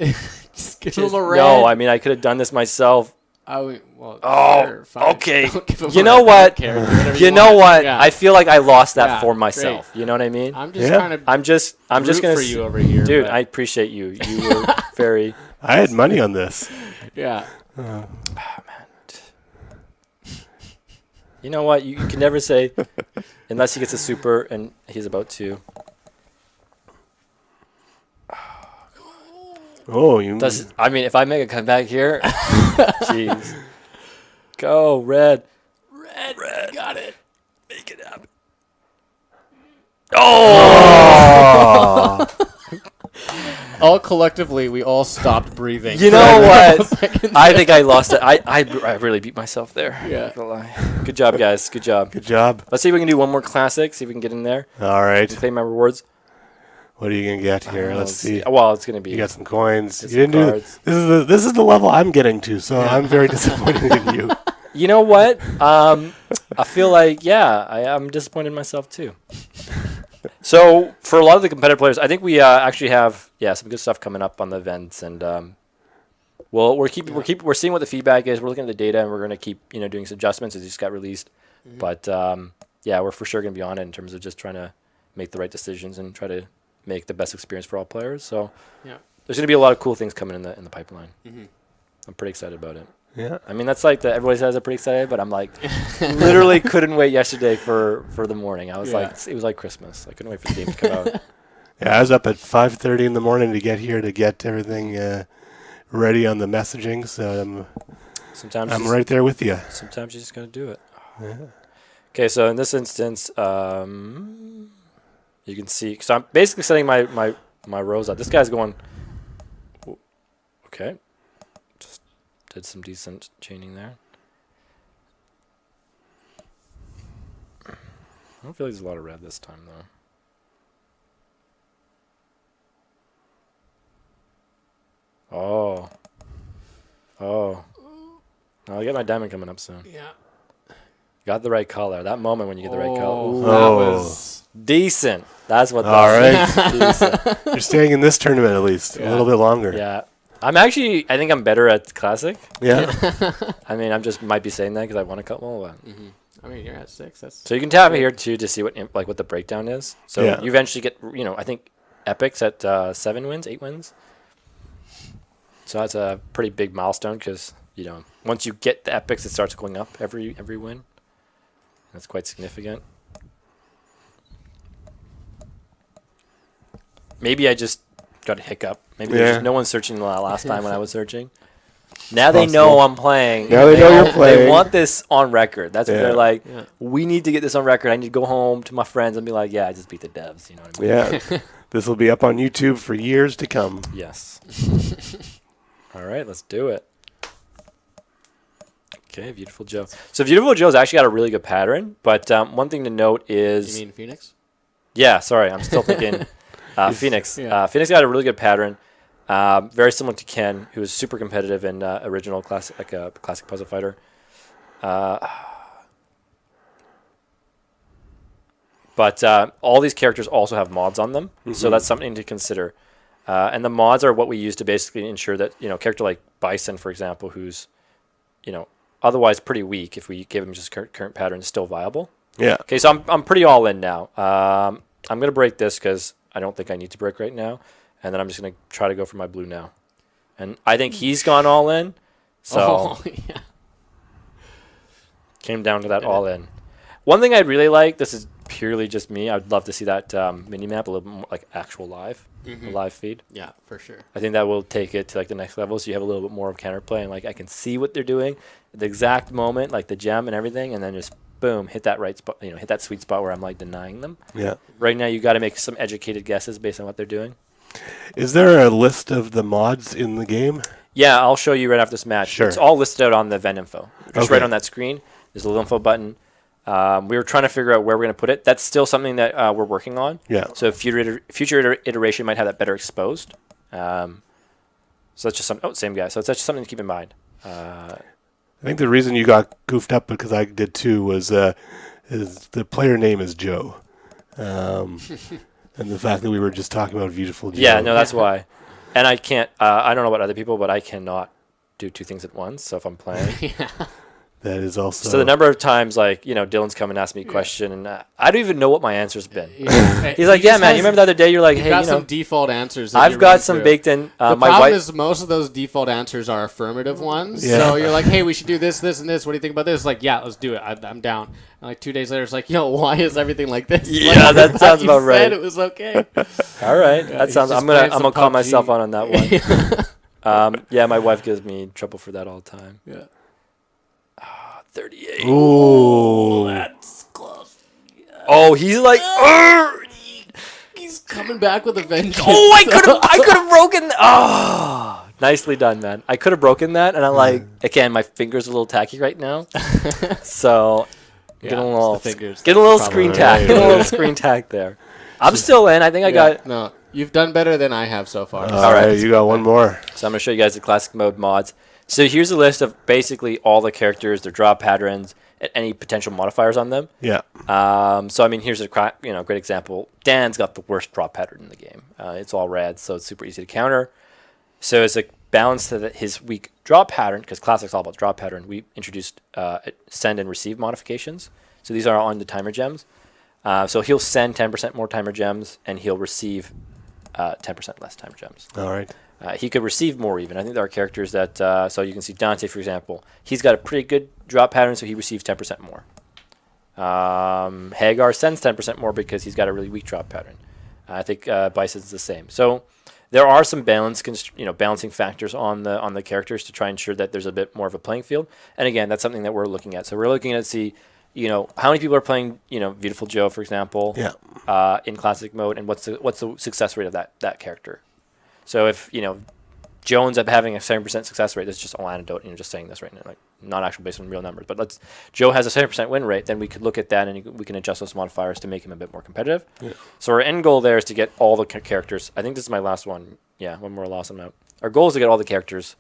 Just give him a red. No, I mean, I could have done this myself. Well, Oh, sure, fine. okay. Don't give him You a know red. what? I don't care. Do whatever You know want. what? Yeah. I feel like I lost that Yeah, for myself. great. You know what I mean? I'm just Yeah. trying to I'm just root gonna for you over here. dude. but- I appreciate you. You were very. I had money on this. yeah. You know what? You can never say unless he gets a super, and he's about to. Oh, you. I mean, if I make a comeback here, jeez. Go red. Red. Got it. Make it happen. Oh! All collectively, we all stopped breathing. You know what? I think I lost it. I really beat myself there. Yeah. Not gonna lie. Good job, guys. Good job. Good job. Let's see if we can do one more classic. See if we can get in there. All right. Claim my rewards. What are you going to get here? Let's see. Well, it's gonna be. You got some coins. Get You didn't some do cards. this is the level I'm getting to, so I'm very disappointed in you. You know what? I feel like I'm disappointed in myself too. So for a lot of the competitive players, I think we actually have some good stuff coming up on the events, and we're seeing what the feedback is. We're looking at the data, and we're going to keep doing some adjustments as these got released. Mm-hmm. But we're for sure going to be on it in terms of just trying to make the right decisions and try to make the best experience for all players. So there's going to be a lot of cool things coming in the pipeline. Mm-hmm. I'm pretty excited about it. Yeah. I mean, that's like everybody says I'm pretty excited, but I'm like, literally couldn't wait yesterday for the morning. I was like, it was like Christmas. I couldn't wait for the game to come out. Yeah, I was up at 5:30 in the morning to get here to get everything ready on the messaging. So I'm right there with you. Sometimes you just gotta do it. Yeah. Okay, so in this instance, you can see. So I'm basically setting my rows up. This guy's going. Okay. Did some decent chaining there. I don't feel like there's a lot of red this time, though. Oh. Oh. I'll get my diamond coming up soon. Yeah. Got the right color. That moment when you get the right color. Ooh, that was decent. That's what that All was. right. Decent. You're staying in this tournament at least a little bit longer. Yeah. I think I'm better at Classic. Yeah. I mean, might be saying that because I won a couple. Mm-hmm. I mean, you're at 6. So you can tap it here too to see what the breakdown is. So you eventually get, I think Epic's at 7 wins, 8 wins. So that's a pretty big milestone because once you get the Epics, it starts going up every win. That's quite significant. Maybe I just got a hiccup. Maybe there's just no one searching the last time when I was searching. Now they know I'm playing. Now they know you're playing. They want this on record. That's what they're like. Yeah. We need to get this on record. I need to go home to my friends and be like, I just beat the devs. You know what I mean? Yeah. This will be up on YouTube for years to come. Yes. All right, let's do it. Okay, Viewtiful Joe. So Viewtiful Joe's actually got a really good pattern, but one thing to note is... You mean Phoenix? Yeah, sorry. I'm still thinking Phoenix. Yeah. Phoenix got a really good pattern. Very similar to Ken, who was super competitive in original classic, like a classic puzzle fighter. But all these characters also have mods on them, so that's something to consider. And the mods are what we use to basically ensure that a character like Bison, for example, who's otherwise pretty weak, if we give him just current pattern, is still viable. Yeah. Okay, so I'm pretty all in now. I'm gonna break this because I don't think I need to break right now. And then I'm just going to try to go for my blue now. And I think he's gone all in. So came down to that all in. One thing I'd really like, this is purely just me, I'd love to see that mini-map a little bit more like actual live, a live feed. Yeah, for sure. I think that will take it to like the next level, so you have a little bit more of counterplay. And like I can see what they're doing at the exact moment, like the gem and everything, and then just boom, hit that right spot, hit that sweet spot where I'm like denying them. Yeah. Right now you got to make some educated guesses based on what they're doing. Is there a list of the mods in the game? Yeah, I'll show you right after this match. Sure. It's all listed out on the event info. Just Okay. right on that screen. There's a little info button. We were trying to figure out where we're going to put it. That's still something that we're working on. Yeah. So future iteration might have that better exposed. So that's just something. Oh, same guy. So that's just something to keep in mind. I think the reason you got goofed up, because I did too, was is the player name is Joe. And the fact that we were just talking about Viewtiful Joe. Yeah, no, that's why. And I can't, I don't know about other people, but I cannot do two things at once. So if I'm playing. That is also. So the number of times, like, Dylan's come and asked me a question, and I don't even know what my answer's been. Yeah. He's like, yeah, man, you remember the other day? You're like, hey, got some default answers. That I've you got run some through. baked in. The My problem wife. is most of those default answers are affirmative ones. Yeah. So you're like, hey, we should do this, this, and this. What do you think about this? Like, yeah, let's do it. I'm down. And like 2 days later, it's like, why is everything like this? Yeah, Like, that sounds you about right. said it was okay. All right, that he's sounds. just I'm gonna playing some call PUBG. myself on that one. Yeah, my wife gives me trouble for that all the time. Yeah. 38. Ooh. That's close. Oh, he's like, "Arr!" He's coming back with a vengeance. Oh, I could have broken. Oh, nicely done, man. I could have broken that, and I'm like, again, my fingers are a little tacky right now, so get a little screen tack, Right, get a little right. screen tack there. I'm still in. I think I got. No, you've done better than I have so far. All right. right, you got one more. So I'm gonna show you guys the classic mode mods. So here's a list of basically all the characters, their draw patterns, and any potential modifiers on them. Yeah. So I mean, here's a great example. Dan's got the worst draw pattern in the game. It's all red, so it's super easy to counter. So as a balance to his weak draw pattern, because Classic's all about draw pattern, we introduced send and receive modifications. So these are on the timer gems. So he'll send 10% more timer gems, and he'll receive 10% less timer gems. All right. He could receive more even. I think there are characters that, so you can see Dante, for example. He's got a pretty good drop pattern, so he receives 10% more. Hagar sends 10% more because he's got a really weak drop pattern. I think Bison's the same. So there are some balancing factors on the characters to try and ensure that there's a bit more of a playing field. And again, that's something that we're looking at. So we're looking at how many people are playing, Viewtiful Joe, for example, in classic mode, and what's the success rate of that character. So if, Joe ends up having a 7% success rate, that's just all anecdote, just saying this right now, like not actually based on real numbers, but Joe has a 7% win rate, then we could look at that and we can adjust those modifiers to make him a bit more competitive. Yeah. So our end goal there is to get all the characters. I think this is my last one. Yeah, one more last one out. Our goal is to get all the characters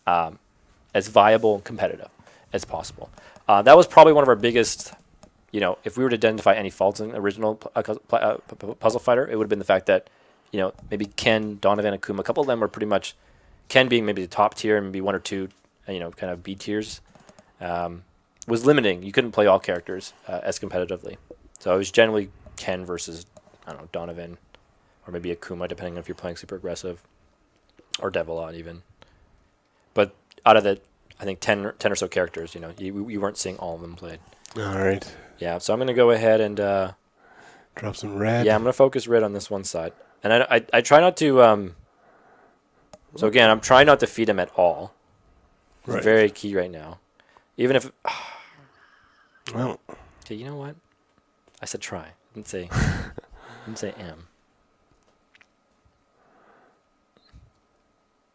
as viable and competitive as possible. That was probably one of our biggest, if we were to identify any faults in the original Puzzle Fighter, it would have been the fact that maybe Ken, Donovan, Akuma, a couple of them were pretty much, Ken being maybe the top tier and maybe one or two, kind of B tiers, was limiting. You couldn't play all characters as competitively. So it was generally Ken versus, Donovan, or maybe Akuma, depending on if you're playing super aggressive, or Devilot even. But out of the, I think, 10 or so characters, you weren't seeing all of them played. All right. Yeah, so I'm going to go ahead and... drop some red. Yeah, I'm going to focus red on this one side. And I try not to... so again, I'm trying not to feed him at all. It's Right. very key right now. Even if... Well. Okay, you know what? I said try. I didn't say am.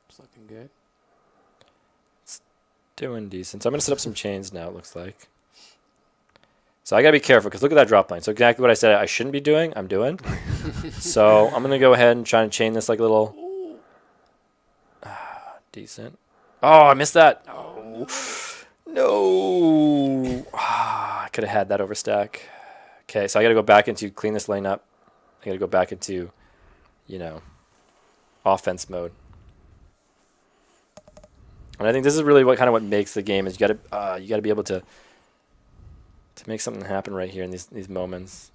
It's looking good. It's doing decent. So I'm going to set up some chains now, it looks like. So I got to be careful, because look at that drop line. So exactly what I said I shouldn't be doing, I'm doing. So I'm going to go ahead and try and chain this like a little... decent. Oh, I missed that. Oh, no. I could have had that overstack. Okay, so I got to go back into clean this lane up. I got to go back into, offense mode. And I think this is really what makes the game is you got to be able to make something happen right here in these moments.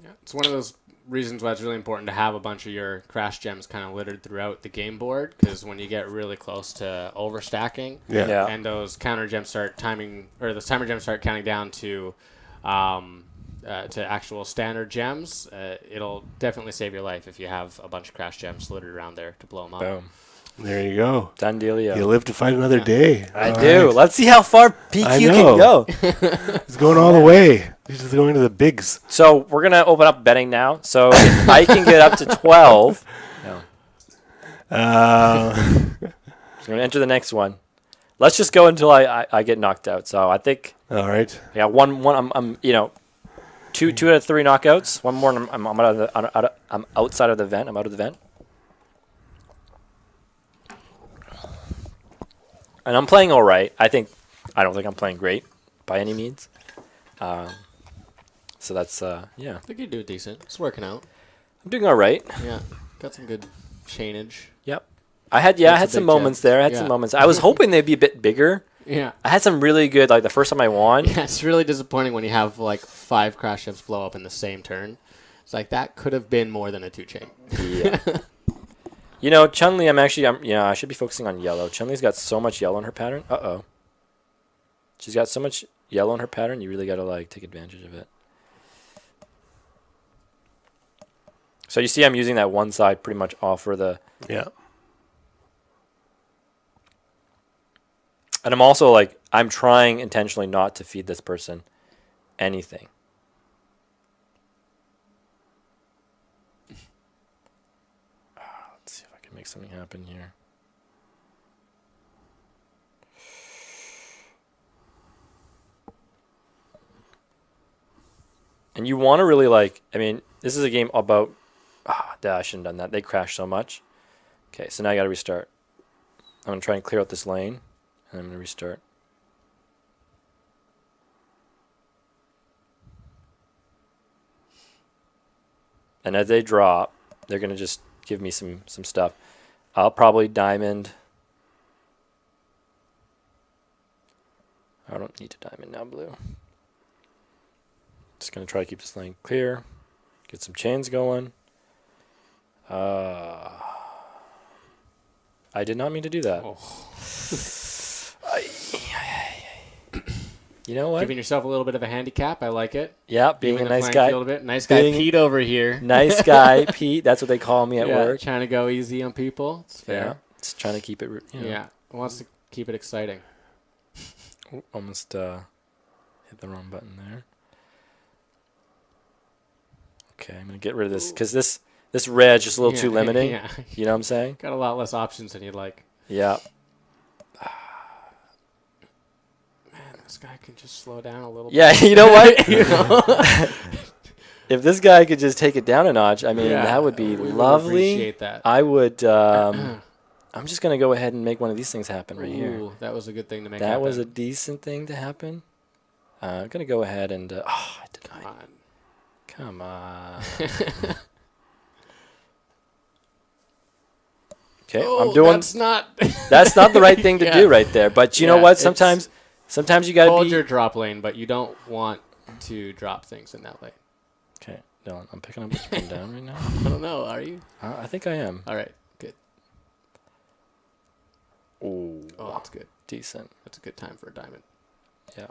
Yeah, it's one of those reasons why it's really important to have a bunch of your crash gems kind of littered throughout the game board, because when you get really close to overstacking, Yeah. and those counter gems start timing, or those timer gems start counting down to actual standard gems, it'll definitely save your life if you have a bunch of crash gems littered around there to blow them up. Boom. There you go. Done dealio. You live to fight another day. I All do. right. Let's see how far PQ can go. It's going all the way. He's just going to the bigs. So we're going to open up betting now. So if I can get up to 12. I'm going to enter the next one. Let's just go until I get knocked out. So I think. All right. Yeah, one. I'm two out of 3 knockouts. One more, and I'm I'm outside of the vent. I'm out of the vent. And I'm playing all right. I don't think I'm playing great by any means. So that's yeah. I think you do decent. It's working out. I'm doing all right. Yeah, got some good chainage. Yep. I had some moments there. I had some moments. I was hoping they'd be a bit bigger. Yeah. I had some really good, like the first time I won. Yeah, it's really disappointing when you have like 5 crash ships blow up in the same turn. It's like that could have been more than a 2-chain. Yeah. Chun-Li, I should be focusing on yellow. Chun-Li's got so much yellow in her pattern. Uh-oh. She's got so much yellow in her pattern, you really got to like take advantage of it. So you see I'm using that one side pretty much off for the... Yeah. And I'm also like, I'm trying intentionally not to feed this person anything. Let's see if I can make something happen here. And you want to really like, this is a game about, I shouldn't have done that. They crashed so much. Okay, so now I got to restart. I'm going to try and clear out this lane. And I'm going to restart. And as they drop, they're going to just give me some stuff. I'll probably diamond. I don't need to diamond now, blue. Just going to try to keep this lane clear. Get some chains going. I did not mean to do that. Oh. You know what? Giving yourself a little bit of a handicap. I like it. Yeah, being a nice guy. A bit. Nice guy Pete over here. Nice guy Pete. That's what they call me at work. Trying to go easy on people. It's fair. Yeah, just trying to keep it. Yeah, wants to keep it exciting. Ooh, almost hit the wrong button there. Okay, I'm gonna get rid of this because this red's just a little too limiting. Yeah. You know what I'm saying? Got a lot less options than you'd like. Yeah. This guy can just slow down a little bit. Yeah, you know what? If this guy could just take it down a notch, that would be lovely. Would appreciate that. I would. I'm just gonna go ahead and make one of these things happen right here. That was a good thing to make. That was a decent thing to happen. I'm gonna go ahead and. I denied. Come on. Okay, I'm doing. That's not the right thing to do right there. But you know what? Sometimes you gotta hold your drop lane, but you don't want to drop things in that lane. Okay, Dylan, I'm picking up what you're putting down right now. I don't know. Are you? I think I am. All right, good. Oh, that's good. Decent. That's a good time for a diamond. Yeah.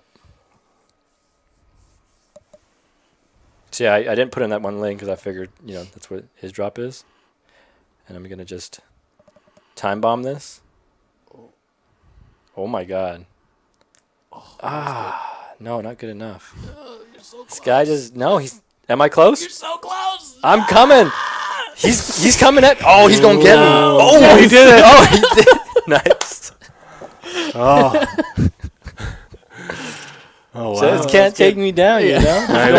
So yeah, I didn't put in that one lane because I figured that's what his drop is, and I'm gonna just time bomb this. Oh my god. No, not good enough. You're so close. This guy just am I close? You're so close. I'm coming. He's coming at. Oh, he's gonna get me. Oh, he did it. Oh, he did. Nice. Oh. Oh, wow. Just can't take me down, you know? I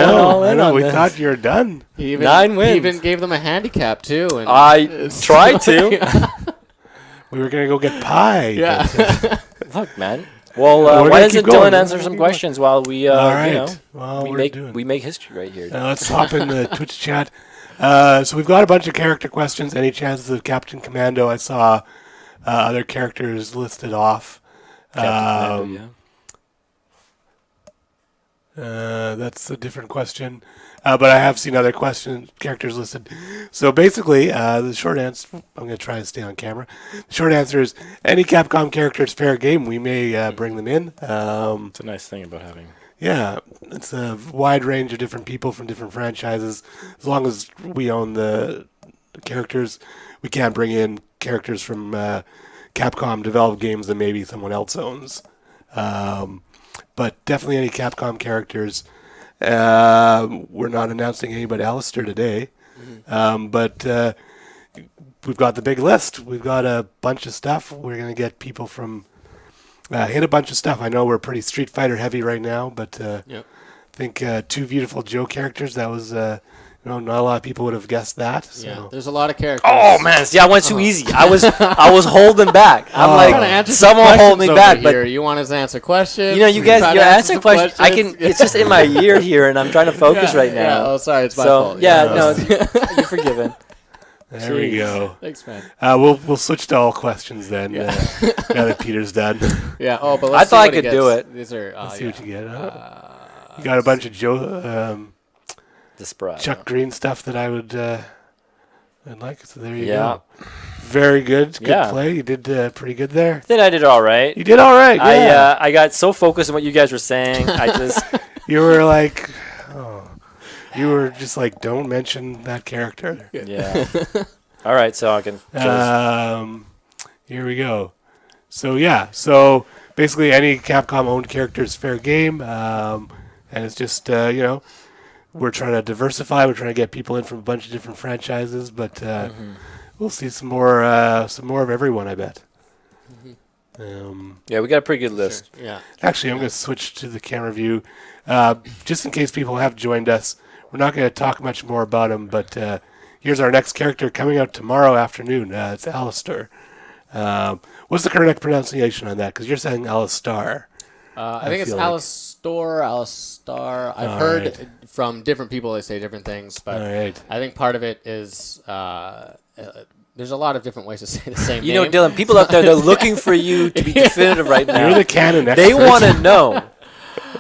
know. We thought you were done. 9 wins. He even gave them a handicap, too. And I tried to. We were going to go get pie. Yeah. Look, man. Well, why doesn't Dylan answer some questions while we, all right. we make history right here. Let's hop in the Twitch chat. So we've got a bunch of character questions. Any chances of Captain Commando? I saw other characters listed off. Captain Commando, yeah. That's a different question. But I have seen other characters listed. So basically, the short answer, I'm going to try to stay on camera. The short answer is any Capcom character is fair game. We may bring them in. It's a nice thing about having. Yeah, it's a wide range of different people from different franchises. As long as we own the characters, we can't bring in characters from Capcom developed games that maybe someone else owns. But definitely any Capcom characters. We're not announcing any but Alastor today. But we've got the big list. We've got a bunch of stuff. We're going to get people from hit a bunch of stuff. I know we're pretty Street Fighter heavy right now, but I think 2 Viewtiful Joe characters. That was not a lot of people would have guessed that. So. Yeah, there's a lot of characters. Oh man, see, I went too easy. I was holding back. I'm like, someone hold me back. But But you want us to answer questions? you guys, Try to you're answer answering some questions. I can. It's just in my ear here, and I'm trying to focus right now. Yeah. Oh, sorry, it's my So fault. no, you're forgiven. There we go. Thanks, man. We'll switch to all questions then. Yeah. Now that Peter's done. Yeah. Oh, but I let's thought see I what he could do gets. it. These are. Let's see what you get. You got a bunch of Joe. The spread. Chuck Green stuff that I would I'd like. So there you Yeah. go. Very good. Good Yeah. play. You did pretty good there. I think I did all right. You did all right. Yeah. I got so focused on what you guys were saying. I just You were like, you were just like, don't mention that character. yeah. All right, so I can. Here we go. So yeah. So basically, any Capcom owned character is fair game, and it's just we're trying to diversify. We're trying to get people in from a bunch of different franchises, but we'll see some more of everyone, I bet. Yeah, we got a pretty good list. Sure. Yeah. Actually, I'm going to switch to the camera view, just in case people have joined us. We're not going to talk much more about him, but here's our next character coming out tomorrow afternoon. It's Alastor. What's the correct pronunciation on that? Because you're saying Alastar. I think it's feel like. Alastor. I've heard from different people they say different things, but All right. I think part of it is there's a lot of different ways to say the same You name. know, Dylan, people out there, they're looking for you to be definitive right now. You're the canon expert. They want to know.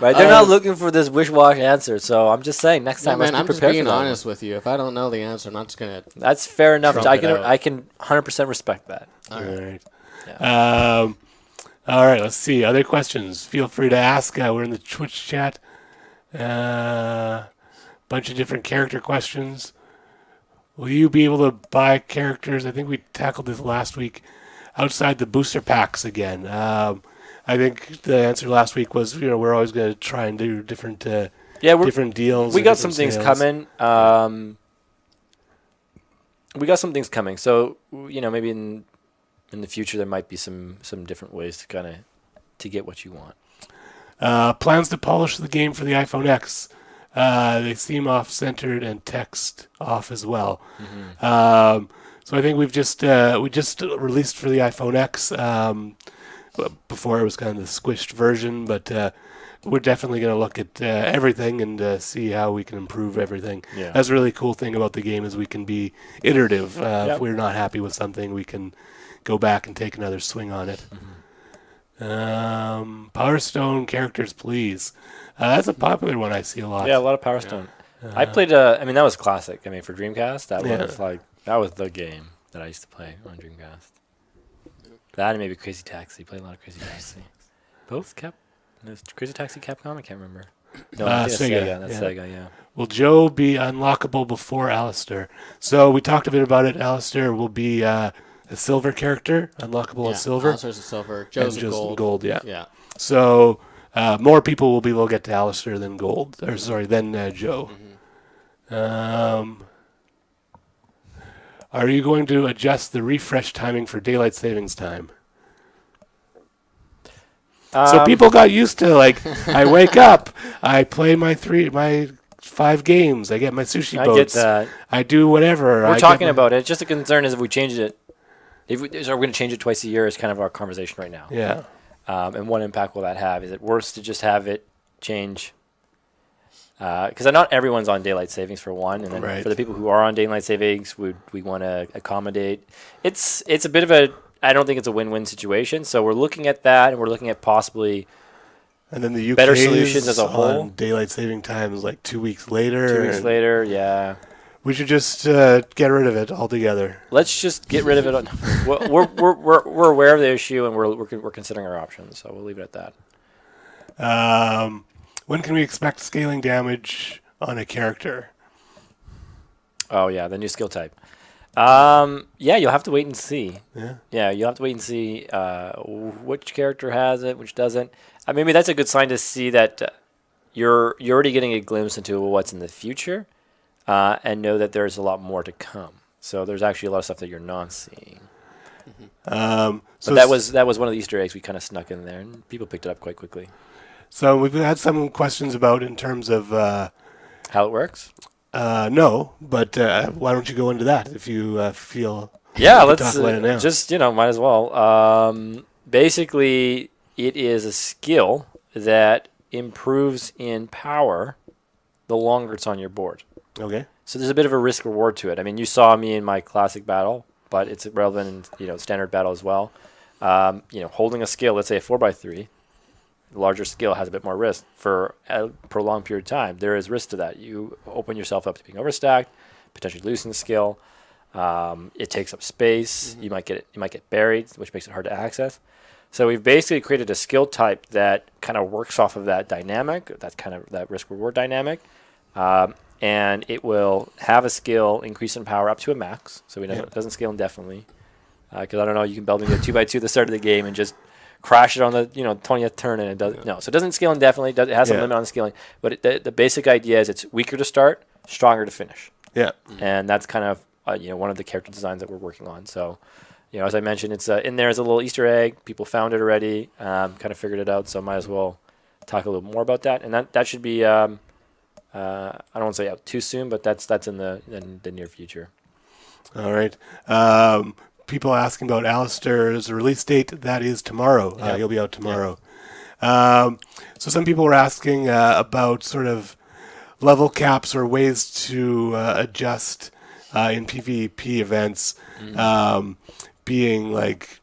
Right? They're not looking for this wish-wash answer. So I'm just saying, next time, man, let's I'm be just prepared being for that. honest with you. If I don't know the answer, I'm not just gonna. That's fair enough. Trump I it can out. I can 100% respect that. All right. Yeah. All right, let's see. Other questions? Feel free to ask. We're in the Twitch chat. Bunch of different character questions. Will you be able to buy characters? I think we tackled this last week. Outside the booster packs again. I think the answer last week was, we're always going to try and do different different deals. We and got some different things sales. coming. We got some things coming. So maybe in the future there might be some different ways to kind of to get what you want. Plans to polish the game for the iPhone X. They seem off-centered and text off as well. So I think we just released for the iPhone X. Before it was kind of the squished version, but we're definitely going to look at everything and see how we can improve everything. Yeah. That's a really cool thing about the game is we can be iterative. If we're not happy with something, we can go back and take another swing on it. Power Stone characters, please. That's a popular one I see a lot. Yeah, a lot of Power Stone. I played. That was classic. I mean, for Dreamcast, that was the game that I used to play on Dreamcast. That and maybe Crazy Taxi. Played a lot of Crazy Taxi. Both Crazy Taxi Capcom? I can't remember. No, I think Sega. That's Sega, yeah. Will Joe be unlockable before Alastor? So we talked a bit about it. Alastor will be a silver character, unlockable in silver. Alastor's a silver. Joe's and a gold. Gold, yeah. Yeah. So more people will be able to get to Alastor than gold, than Joe. Are you going to adjust the refresh timing for daylight savings time? So people got used to, I wake up, I play my 5 games, I get my sushi boats. I get that. I do whatever. We're talking about it. Just the concern is if we change it, so we're going to change it twice a year is kind of our conversation right now. Yeah. And what impact will that have? Is it worse to just have it change? Because not everyone's on daylight savings for one, and then for the people who are on daylight savings, we want to accommodate. It's a bit of a. I don't think it's a win-win situation. So we're looking at that, and we're looking at possibly. And then the UK better solutions as a whole. Daylight saving time is 2 weeks later. 2 weeks later, yeah. We should just get rid of it altogether. Let's just get rid of it. We're aware of the issue, and we're considering our options. So we'll leave it at that. When can we expect scaling damage on a character? Oh yeah, the new skill type. Yeah, you'll have to wait and see. Yeah, you'll have to wait and see which character has it, which doesn't. Maybe that's a good sign to see that you're already getting a glimpse into what's in the future, and know that there's a lot more to come. So there's actually a lot of stuff that you're not seeing. So But that was one of the Easter eggs we kind of snuck in there, and people picked it up quite quickly. So we've had some questions about in terms of How it works? no, but why don't you go into that if you feel? Yeah, you let's talk about it now. just might as well. Basically, it is a skill that improves in power the longer it's on your board. Okay. So there's a bit of a risk reward to it. I mean, you saw me in my classic battle, but it's relevant in standard battle as well. Holding a skill, let's say a 4x3, the larger skill has a bit more risk for a prolonged period of time. There is risk to that. You open yourself up to being overstacked, potentially losing the skill. It takes up space. You might get buried, which makes it hard to access. So we've basically created a skill type that kind of works off of that dynamic, that risk reward dynamic. And it will have a skill increase in power up to a max. So we know it doesn't scale indefinitely. Because I don't know, you can build maybe a 2x2 at the start of the game and just crash it on the 20th turn, and it does no. So it doesn't scale indefinitely. It has a limit on scaling. But the basic idea is it's weaker to start, stronger to finish. Yeah. And that's kind of one of the character designs that we're working on. So as I mentioned, it's in there as a little Easter egg. People found it already, kind of figured it out. So might as well talk a little more about that. And that should be. I don't want to say out too soon, but that's in the near future. All right. People asking about Alastor's release date. That is tomorrow. He'll be out tomorrow. So some people were asking about sort of level caps or ways to adjust in PvP events, being like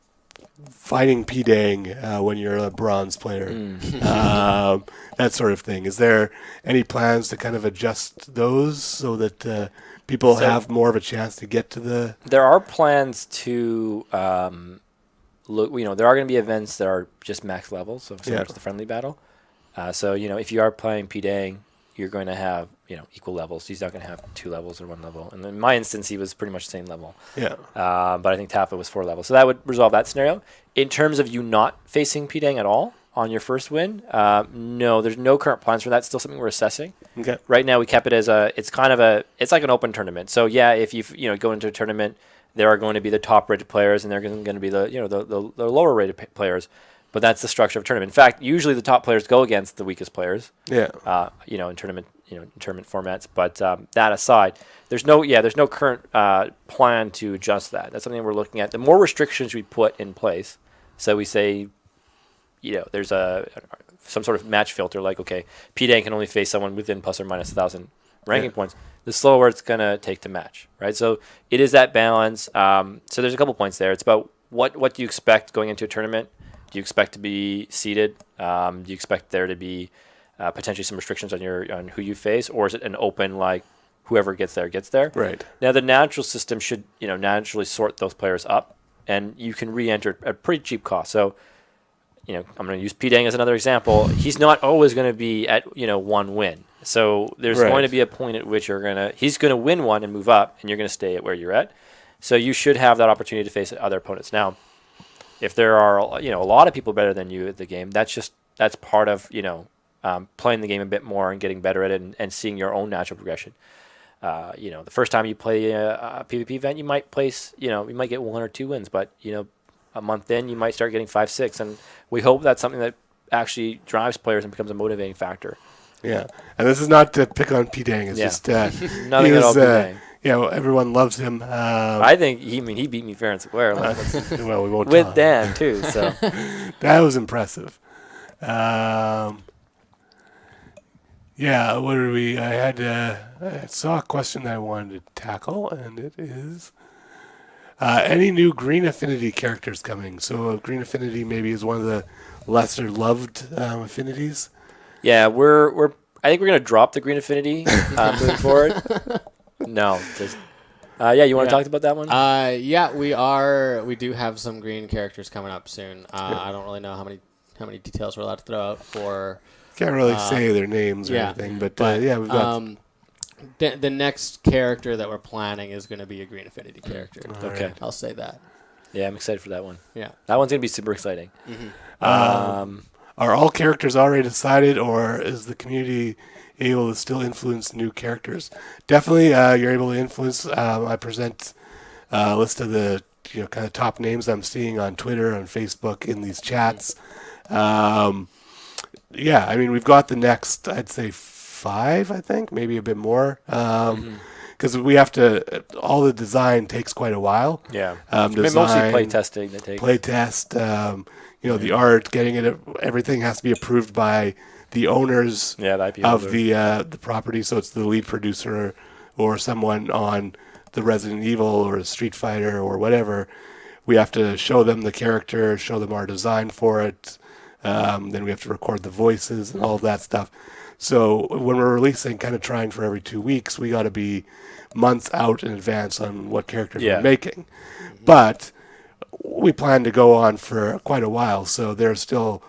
fighting P-Dang when you're a bronze player. That sort of thing. Is there any plans to kind of adjust those so that people have more of a chance to get to the... There are plans to look. There are going to be events that are just max levels, so similar to the friendly battle. So if you are playing P-Dang, you're going to have equal levels. He's not going to have 2 levels or 1 level. And in my instance, he was pretty much the same level. Yeah. But I think Tafa was 4 levels. So that would resolve that scenario. In terms of you not facing P-Dang at all on your first win, no, there's no current plans for that. It's still something we're assessing. Okay. Right now, we kept it as it's like an open tournament. So yeah, if you go into a tournament, there are going to be the top rated players, and they're going to be the lower rated players. But that's the structure of tournament. In fact, usually the top players go against the weakest players. Yeah. In tournament formats. But that aside, there's no current plan to adjust that. That's something we're looking at. The more restrictions we put in place, so we say, there's some sort of match filter, like P-Dang can only face someone within plus or minus 1,000 ranking points. The slower it's gonna take to match, right? So it is that balance. So there's a couple points there. It's about what do you expect going into a tournament. Do you expect to be seeded? Do you expect there to be potentially some restrictions on who you face, or is it an open like whoever gets there gets there? Right. Now the natural system should naturally sort those players up, and you can re-enter at a pretty cheap cost. So I'm going to use P-Dang as another example. He's not always going to be at 1 win. So there's going to be a point at which he's going to win one and move up, and you're going to stay at where you're at. So you should have that opportunity to face other opponents. Now, if there are a lot of people better than you at the game, that's part of playing the game a bit more and getting better at it and seeing your own natural progression. The first time you play a PvP event, you might place you might get 1 or 2 wins, but a month in you might start getting 5, 6, and we hope that's something that actually drives players and becomes a motivating factor. Yeah, and this is not to pick on P-Dang. It's just nothing at all. P-Dang. Everyone loves him. I think he beat me fair and square. Well, we won't with Dan too. So that was impressive. What did we? I saw a question that I wanted to tackle, and it is any new Green Affinity characters coming. So Green Affinity maybe is one of the lesser loved affinities. Yeah, I think we're gonna drop the Green Affinity moving forward. No, just you want to talk about that one? We are. We do have some green characters coming up soon. I don't really know how many details we're allowed to throw out for. Can't really say their names or anything, but we've got. The next character that we're planning is going to be a Green Affinity character. Okay, right. I'll say that. Yeah, I'm excited for that one. Yeah, that one's going to be super exciting. Mm-hmm. Are all characters already decided, or is the community able to still influence new characters? Definitely, you're able to influence. I present list of the kind of top names I'm seeing on Twitter, on Facebook, in these chats. Yeah, I mean, we've got the next, I'd say 5, I think, maybe a bit more. Because we have to, all the design takes quite a while. Yeah. Design, mostly play testing that takes. Play test, the art, getting it, everything has to be approved by the owners the IP of holder. the property. So it's the lead producer or someone on the Resident Evil or Street Fighter or whatever. We have to show them the character, show them our design for it. Then we have to record the voices and all of that stuff. So when we're releasing, kind of trying for every 2 weeks, we got to be months out in advance on what characters we're making. But we plan to go on for quite a while, so there's still,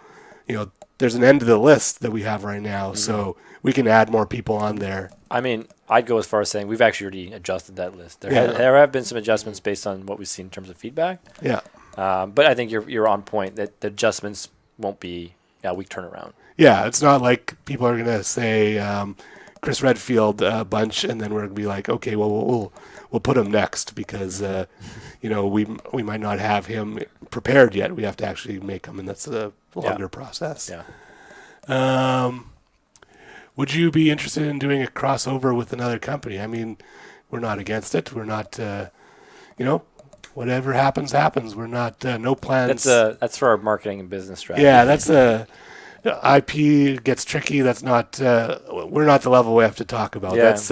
there's an end to the list that we have right now, so we can add more people on there. I mean, I'd go as far as saying we've actually already adjusted that list. There have been some adjustments based on what we've seen in terms of feedback. Yeah. But I think you're on point that the adjustments won't be a week turnaround. Yeah, it's not like people are going to say Chris Redfield a bunch, and then we're going to be like, okay, well, we'll put him next because, we might not have him prepared yet. We have to actually make him, and that's a longer process. Yeah. Would you be interested in doing a crossover with another company? I mean, we're not against it. We're not, whatever happens. We're not, no plans. That's for our marketing and business strategy. Yeah, that's IP gets tricky. That's not, we're not the level we have to talk about. Yeah. That's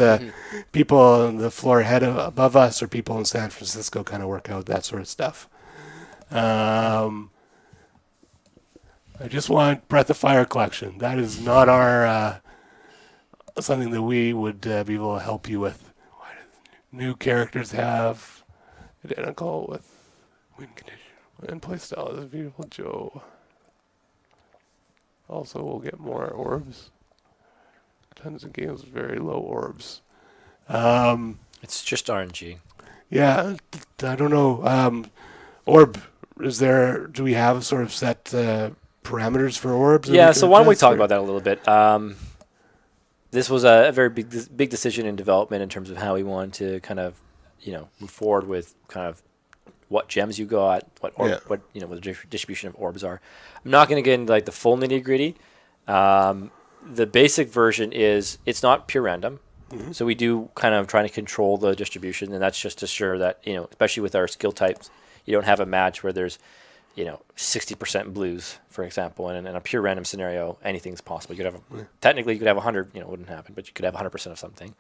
people on the floor ahead above us or people in San Francisco kind of work out that sort of stuff. I just want Breath of Fire collection. That is not our, something that we would be able to help you with. New characters have identical with win condition and playstyle as Viewtiful Joe. Also, we'll get more orbs. Tons of games with very low orbs. It's just RNG. Yeah, I don't know. Orb, do we have sort of set parameters for orbs? Yeah, so why don't we talk about that a little bit? This was a very big decision in development in terms of how we wanted to kind of, move forward with kind of what gems you got, what the distribution of orbs are. I'm not going to get into like the full nitty gritty. The basic version is it's not pure random. Mm-hmm. So we do kind of trying to control the distribution, and that's just to ensure that, especially with our skill types, you don't have a match where there's, 60% blues, for example, and in a pure random scenario, anything's possible. You could have technically you could have 100, it wouldn't happen, but you could have 100% of something.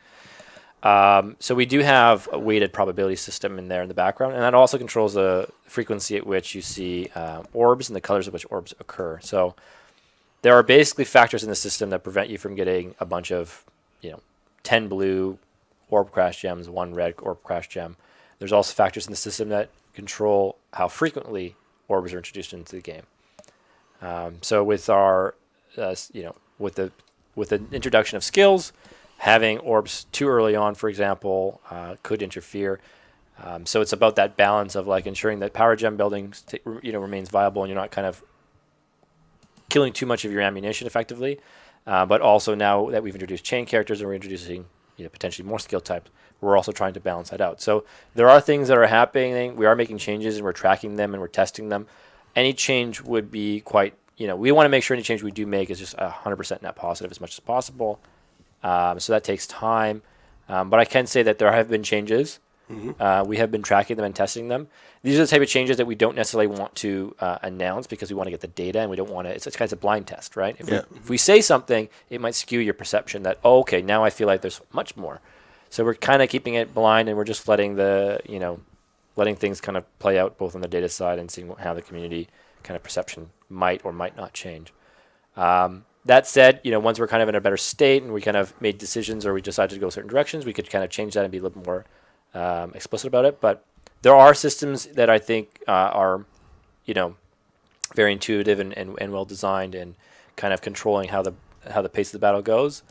So we do have a weighted probability system in there in the background, and that also controls the frequency at which you see orbs and the colors at which orbs occur. So there are basically factors in the system that prevent you from getting a bunch of, 10 blue orb crash gems, 1 red orb crash gem. There's also factors in the system that control how frequently orbs are introduced into the game. So with our, with the introduction of skills, having orbs too early on, for example, could interfere. So it's about that balance of like ensuring that power gem building, remains viable and you're not kind of killing too much of your ammunition effectively. But also now that we've introduced chain characters and we're introducing potentially more skill types, we're also trying to balance that out. So there are things that are happening. We are making changes and we're tracking them and we're testing them. Any change would be quite, we want to make sure any change we do make is just 100% net positive as much as possible. So that takes time. But I can say that there have been changes. Mm-hmm. We have been tracking them and testing them. These are the type of changes that we don't necessarily want to announce because we want to get the data and we don't want to, it's kind of a blind test, right? If we say something, it might skew your perception that, okay, now I feel like there's much more. So we're kind of keeping it blind and we're just letting letting things kind of play out both on the data side and seeing how the community kind of perception might or might not change. That said, once we're kind of in a better state and we kind of made decisions or we decided to go certain directions, we could kind of change that and be a little more explicit about it. But there are systems that I think are, very intuitive and well designed and kind of controlling how the pace of the battle goes.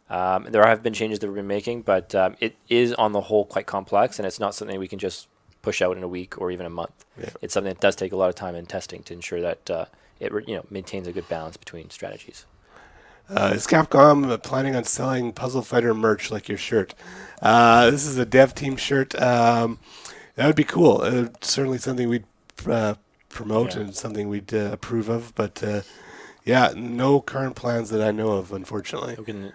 There have been changes that we've been making, but it is on the whole quite complex, and it's not something we can just push out in a week or even a month. Yeah. It's something that does take a lot of time and testing to ensure that it maintains a good balance between strategies. Is Capcom planning on selling Puzzle Fighter merch like your shirt? This is a dev team shirt. That would be cool. Certainly something we'd promote Yeah. and something we'd approve of. But yeah, no current plans that I know of, unfortunately. We can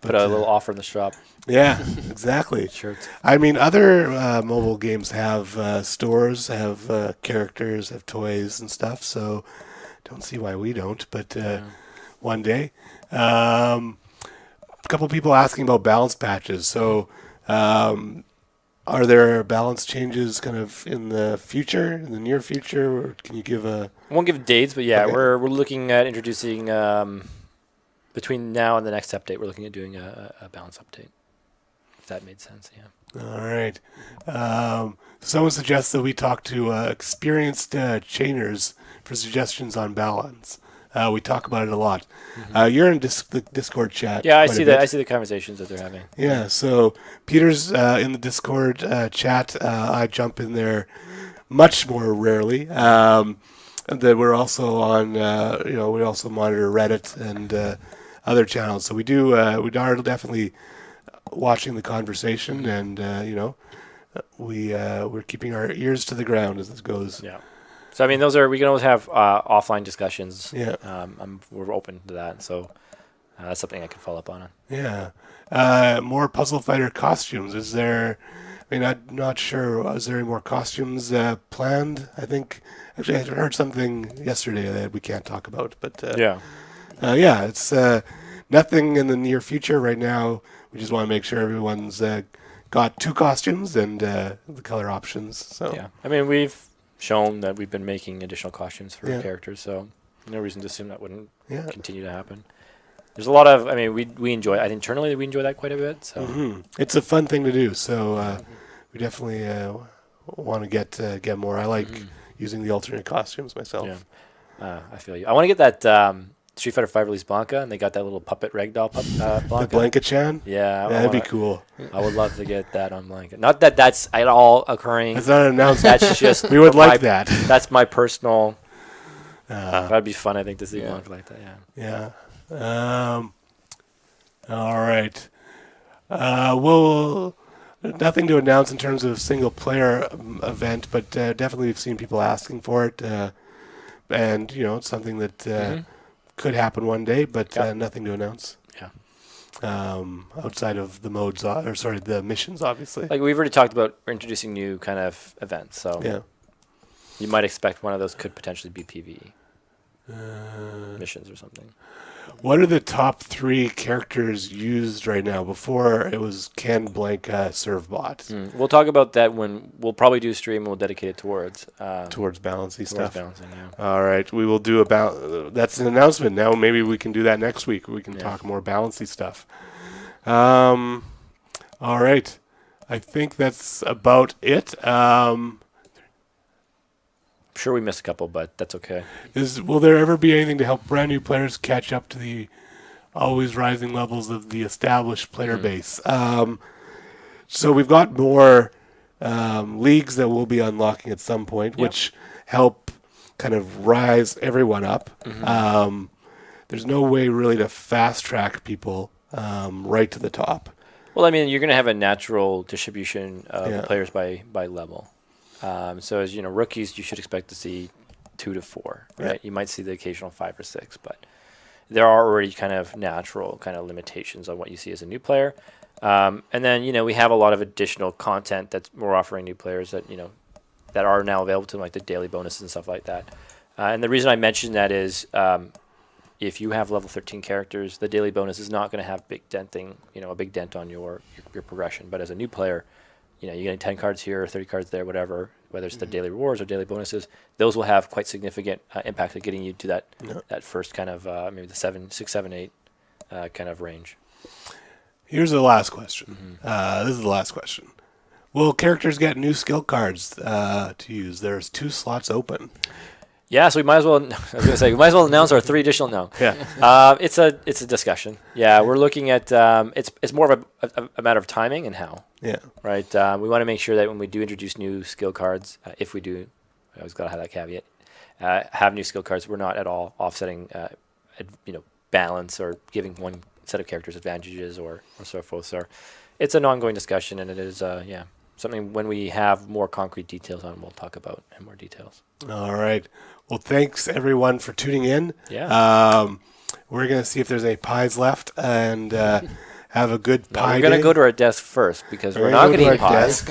But, put a little offer in the shop. Yeah, exactly. Shirts. I mean, other mobile games have stores, have characters, have toys and stuff. So don't see why we don't. But one day, a couple people asking about balance patches. So. Are there balance changes kind of in the future, in the near future, or can you give a... I won't give dates, but yeah, Okay. we're looking at introducing between now and the next update. We're looking at doing a balance update. If that made sense, yeah. All right. Someone suggests that we talk to experienced chainers for suggestions on balance. We talk about it a lot. You're in the Discord chat. Yeah, I quite a see bit. that. I see the conversations that they're having. Yeah, so Peter's in the Discord chat. I jump in there much more rarely. And then we're also on, we also monitor Reddit and other channels. So we are definitely watching the conversation, and we're keeping our ears to the ground as this goes. Yeah. So I mean, we can always have offline discussions. Yeah. We're open to that. So that's something I can follow up on. Yeah. More Puzzle Fighter costumes. Is there... I mean, I'm not sure. Is there any more costumes planned? Actually, I heard something yesterday that we can't talk about. But it's nothing in the near future right now. We just want to make sure everyone's got 2 costumes and the color options. So Yeah. I mean, we've shown that we've been making additional costumes for characters, so no reason to assume that wouldn't continue to happen. There's a lot of, I mean, we enjoy, I think internally we enjoy that quite a bit. So it's a fun thing to do. So we definitely want to get more. I like using the alternate costumes myself. Yeah, I feel you. I want to get that Street Fighter 5 release Blanca, and they got that little puppet ragdoll Blanca. The Blanca-chan? Yeah. That'd be cool. I would love to get that on Blanca. Not that that's at all occurring. It's not an announcement. That's just we would like that. That's my personal. That'd be fun, I think, to see Blanca like that. Yeah. Yeah. All right. Well, nothing to announce in terms of single player event, but definitely we've seen people asking for it, and it's something that could happen one day, but nothing to announce. Yeah. Outside of the modes, the missions, obviously. Like we've already talked about introducing new kind of events, so you might expect one of those could potentially be PvE missions or something. What are the top 3 characters used right now? Before it was Ken, Blanca, Servbot. We'll talk about that when we'll probably do a stream and we'll dedicate it towards balancing stuff. Balancing, yeah. All right, we will do that's an announcement. Now maybe we can do that next week. We can talk more balancing stuff. All right, I think that's about it. Sure, we missed a couple, but that's okay. Will there ever be anything to help brand new players catch up to the always rising levels of the established player base? So we've got more leagues that we'll be unlocking at some point, which help kind of rise everyone up. There's no way really to fast track people right to the top. Well, I mean, you're going to have a natural distribution of players by level. So as rookies, you should expect to see 2 to 4, right? Yeah. You might see the occasional 5 or 6, but there are already kind of natural kind of limitations on what you see as a new player. And then, we have a lot of additional content that we're offering new players that, that are now available to them, like the daily bonuses and stuff like that. And the reason I mention that is if you have level 13 characters, the daily bonus is not going to have a big dent on your progression. But as a new player, you're getting 10 cards here, 30 cards there, whatever, whether it's the daily rewards or daily bonuses, those will have quite significant impact at getting you to that first kind of maybe the 7, 6, 7, 8 kind of range. Here's the last question. This is the last question. Will characters get new skill cards to use? There's 2 slots open. Yeah, so we might as well. I was going to say we might as well announce our 3 additional. No, it's a discussion. Yeah, we're looking at it's more of a matter of timing and how. Yeah. Right. We want to make sure that when we do introduce new skill cards, if we do, I always got to have that caveat. Have new skill cards, we're not at all offsetting, balance or giving one set of characters advantages or so forth. So it's an ongoing discussion, and it is something when we have more concrete details on, we'll talk about in more details. All right. Well, thanks everyone for tuning in. Yeah. We're going to see if there's any pies left and have a good pie We're going to day. go to our desk first because we're not going to eat pies.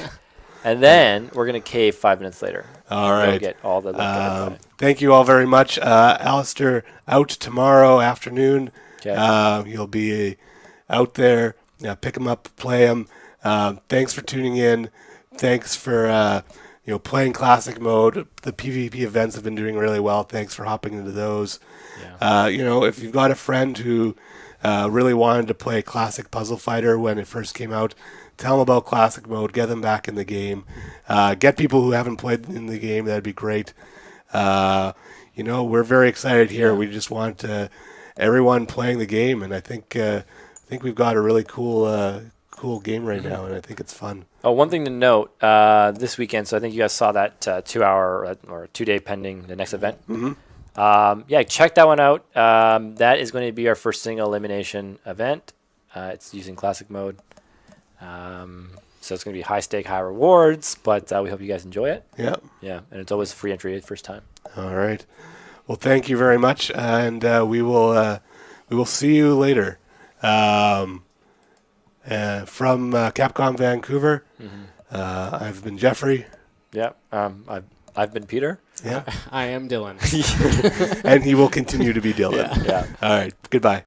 And then we're going to cave 5 minutes later. All right. Go get all the leftover pie. Thank you all very much. Alastor out tomorrow afternoon. Okay. You'll be out there. Pick him up, play him. Thanks for tuning in. Thanks for playing classic mode. The PvP events have been doing really well. Thanks for hopping into those. Yeah. If you've got a friend who really wanted to play classic Puzzle Fighter when it first came out, tell them about classic mode. Get them back in the game. Get people who haven't played in the game. That'd be great. We're very excited here. We just want everyone playing the game, and I think we've got a really cool game right now, and I think it's fun. Oh, one thing to note this weekend. So I think you guys saw that 2-hour or 2-day pending the next event. Mm-hmm. Check that one out. That is going to be our first single elimination event. It's using classic mode. So it's going to be high stake, high rewards, but we hope you guys enjoy it. Yeah. Yeah, and it's always free entry first time. All right. Well, thank you very much, and we will see you later. From Capcom Vancouver, I've been Jeffrey. Yeah. I've been Peter. Yeah. I am Dylan. And he will continue to be Dylan. Yeah. All right. Goodbye.